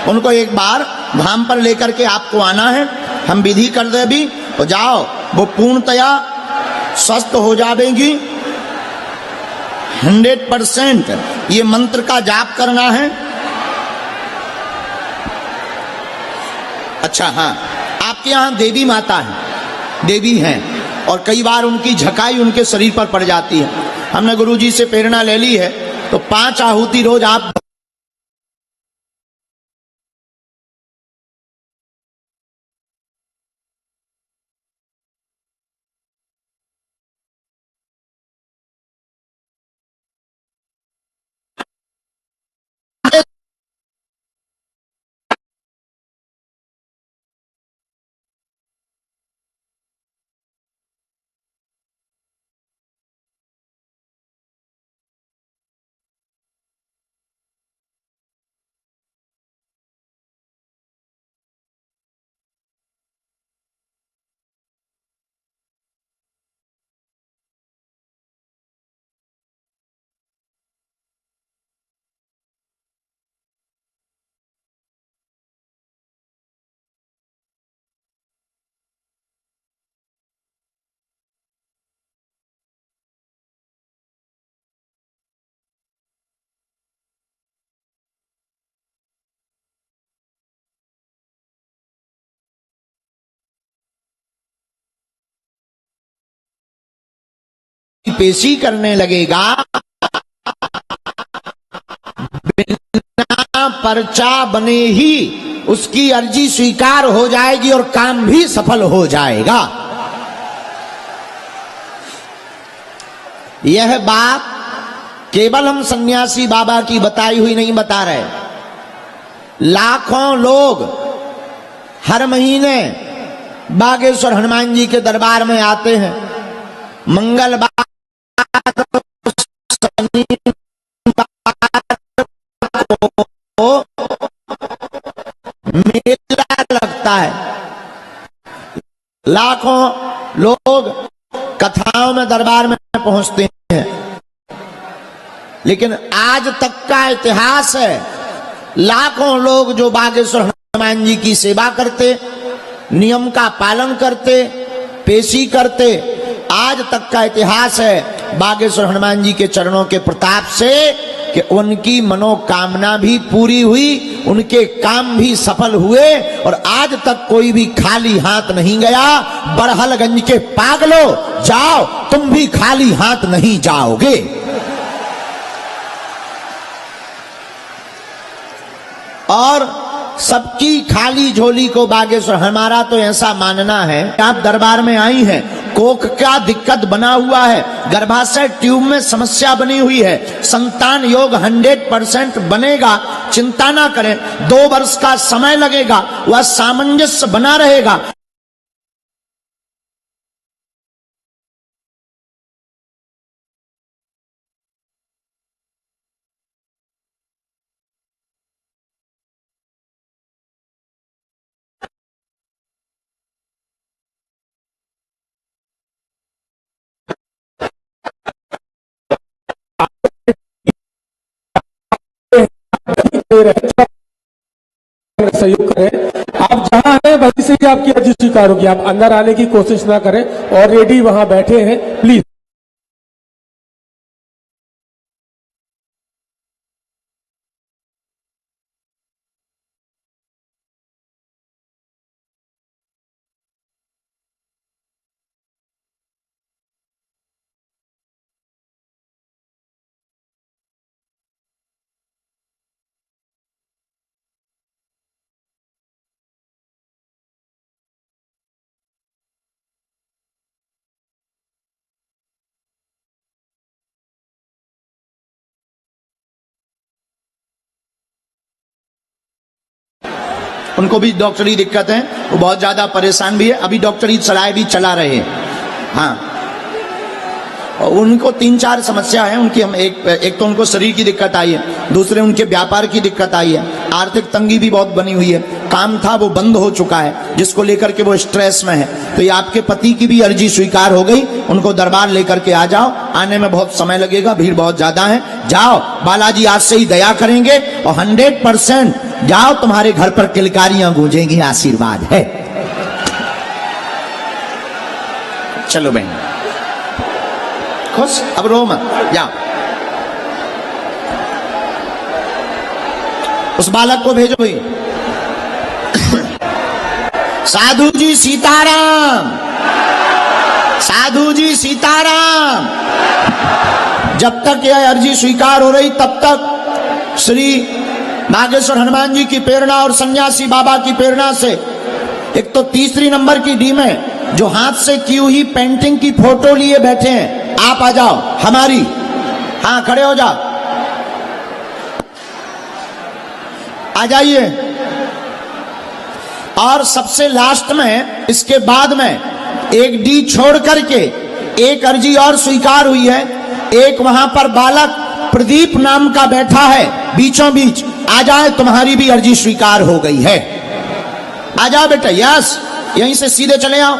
उनको एक बार धाम पर लेकर के आपको आना है, हम विधि कर दे भी तो जाओ, वो पूर्णतया स्वस्थ हो जाएगी। 100% ये मंत्र का जाप करना है। अच्छा हाँ, आपके यहाँ देवी माता है, देवी हैं, और कई बार उनकी झकाई उनके शरीर पर पड़ जाती है। हमने गुरुजी से प्रेरणा ले ली है, तो 5 आहुति रोज आप पेशी करने लगेगा, बिना पर्चा बने ही उसकी अर्जी स्वीकार हो जाएगी और काम भी सफल हो जाएगा। यह बात केवल हम सन्यासी बाबा की बताई हुई नहीं बता रहे। लाखों लोग हर महीने बागेश्वर हनुमान जी के दरबार में आते हैं। मंगलवार को मेला लगता है, लाखों लोग कथाओं में दरबार में पहुंचते हैं। लेकिन आज तक का इतिहास है, लाखों लोग जो बागेश्वर हनुमान जी की सेवा करते, नियम का पालन करते, पेशी करते, आज तक का इतिहास है बागेश्वर हनुमान जी के चरणों के प्रताप से कि उनकी मनोकामना भी पूरी हुई, उनके काम भी सफल हुए और आज तक कोई भी खाली हाथ नहीं गया। बड़हलगंज के पागलों, जाओ, तुम भी खाली हाथ नहीं जाओगे। और सबकी खाली झोली को बागेश्वर, हमारा तो ऐसा मानना है, आप दरबार में आई हैं, कोख का दिक्कत बना हुआ है, गर्भाशय ट्यूब में समस्या बनी हुई है, संतान योग 100% बनेगा, चिंता ना करें, 2 वर्ष का समय लगेगा, वह सामंजस्य बना रहेगा। सहयोग करें। आप जहां हैं वहीं से ही आपकी अर्जी स्वीकार होगी। आप अंदर आने की कोशिश ना करें, ऑलरेडी वहां बैठे हैं, प्लीज। उनको भी डॉक्टरी दिक्कत है, वो बहुत ज्यादा परेशान भी है, अभी डॉक्टरी चलाए भी चला रहे हैं। हाँ, और उनको 3-4 समस्या है उनकी। हम एक तो उनको शरीर की दिक्कत आई है, दूसरे उनके व्यापार की दिक्कत आई है, आर्थिक तंगी भी बहुत बनी हुई है, काम था वो बंद हो चुका है, जिसको लेकर के वो स्ट्रेस में है। तो ये आपके पति की भी अर्जी स्वीकार हो गई, उनको दरबार लेकर के आ जाओ। आने में बहुत समय लगेगा, भीड़ बहुत ज्यादा है। जाओ, बालाजी आज से ही दया करेंगे और 100% जाओ, तुम्हारे घर पर किलकारियां गूंजेंगी, आशीर्वाद है। चलो बहन, खुश, अब रो मत, जाओ। उस बालक को भेजो भाई। साधु जी सीताराम, साधु जी सीताराम। जब तक यह अर्जी स्वीकार हो रही तब तक श्री बागेश्वर हनुमान जी की प्रेरणा और सन्यासी बाबा की प्रेरणा से एक तो 3 नंबर की डी में जो हाथ से की हुई पेंटिंग की फोटो लिए बैठे हैं, आप आ जाओ हमारी। हाँ, खड़े हो जाओ, आ जाइए। और सबसे लास्ट में, इसके बाद में एक डी छोड़ करके एक अर्जी और स्वीकार हुई है। एक वहां पर बालक प्रदीप नाम का बैठा है बीचों बीच, आ जाए, तुम्हारी भी अर्जी स्वीकार हो गई है। आ जाओ बेटा, यस, यहीं से सीधे चले आओ।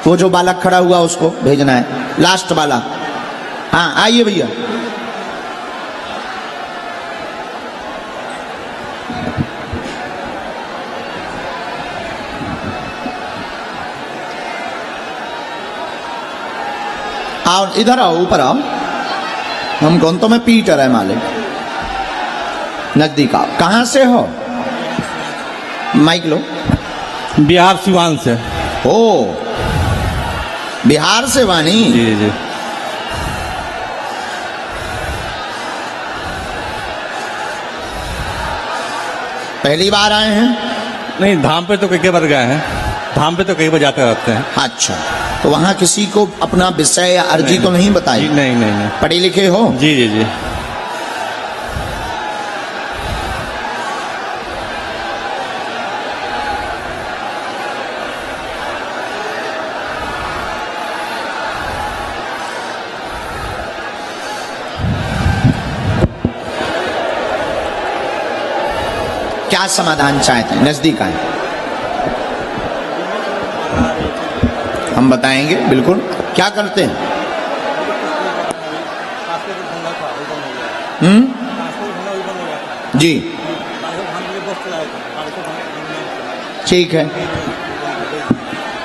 वो जो बालक खड़ा हुआ उसको भेजना है, लास्ट वाला। हाँ, आइए भैया। आओ, इधर आओ, ऊपर आओ। हम कौन, तो मैं पीटर है मालिक, नजदीक आओ। कहां से हो? माइक लो। बिहार सिवान से। ओ, बिहार से वाणी। जी जी। पहली बार आए हैं? नहीं, धाम पे तो कई बार गए हैं, धाम पे तो कई बार जाते रहते हैं। अच्छा, तो वहां किसी को अपना विषय या अर्जी तो नहीं बताई? जी, नहीं नहीं नहीं। पढ़े लिखे हो? जी जी जी। क्या समाधान चाहते हैं? नजदीक आए, हम बताएंगे बिल्कुल। क्या करते हैं? जी, ठीक है।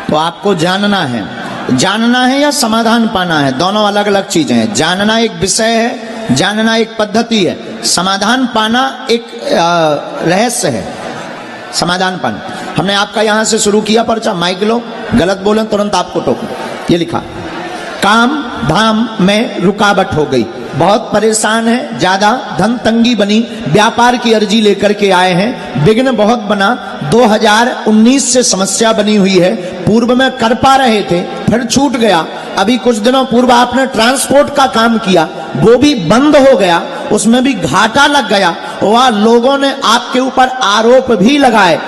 तो आपको जानना है या समाधान पाना है? दोनों अलग अलग चीजें हैं। जानना एक विषय है, जानना एक पद्धति है, समाधान पाना एक रहस्य है। समाधान पाना, हमने आपका यहां से शुरू किया पर्चा। माइक लो, गलत बोले तुरंत आपको टोको। ये लिखा, काम धाम में रुकावट हो गई, बहुत परेशान है, ज्यादा धन तंगी बनी, व्यापार की अर्जी लेकर के आए हैं, विघ्न बहुत बना, 2019 से समस्या बनी हुई है, पूर्व में कर पा रहे थे फिर छूट गया, अभी कुछ दिनों पूर्व आपने ट्रांसपोर्ट का काम किया वो भी बंद हो गया, उसमें भी घाटा लग गया, वह लोगों ने आपके ऊपर आरोप भी लगाए।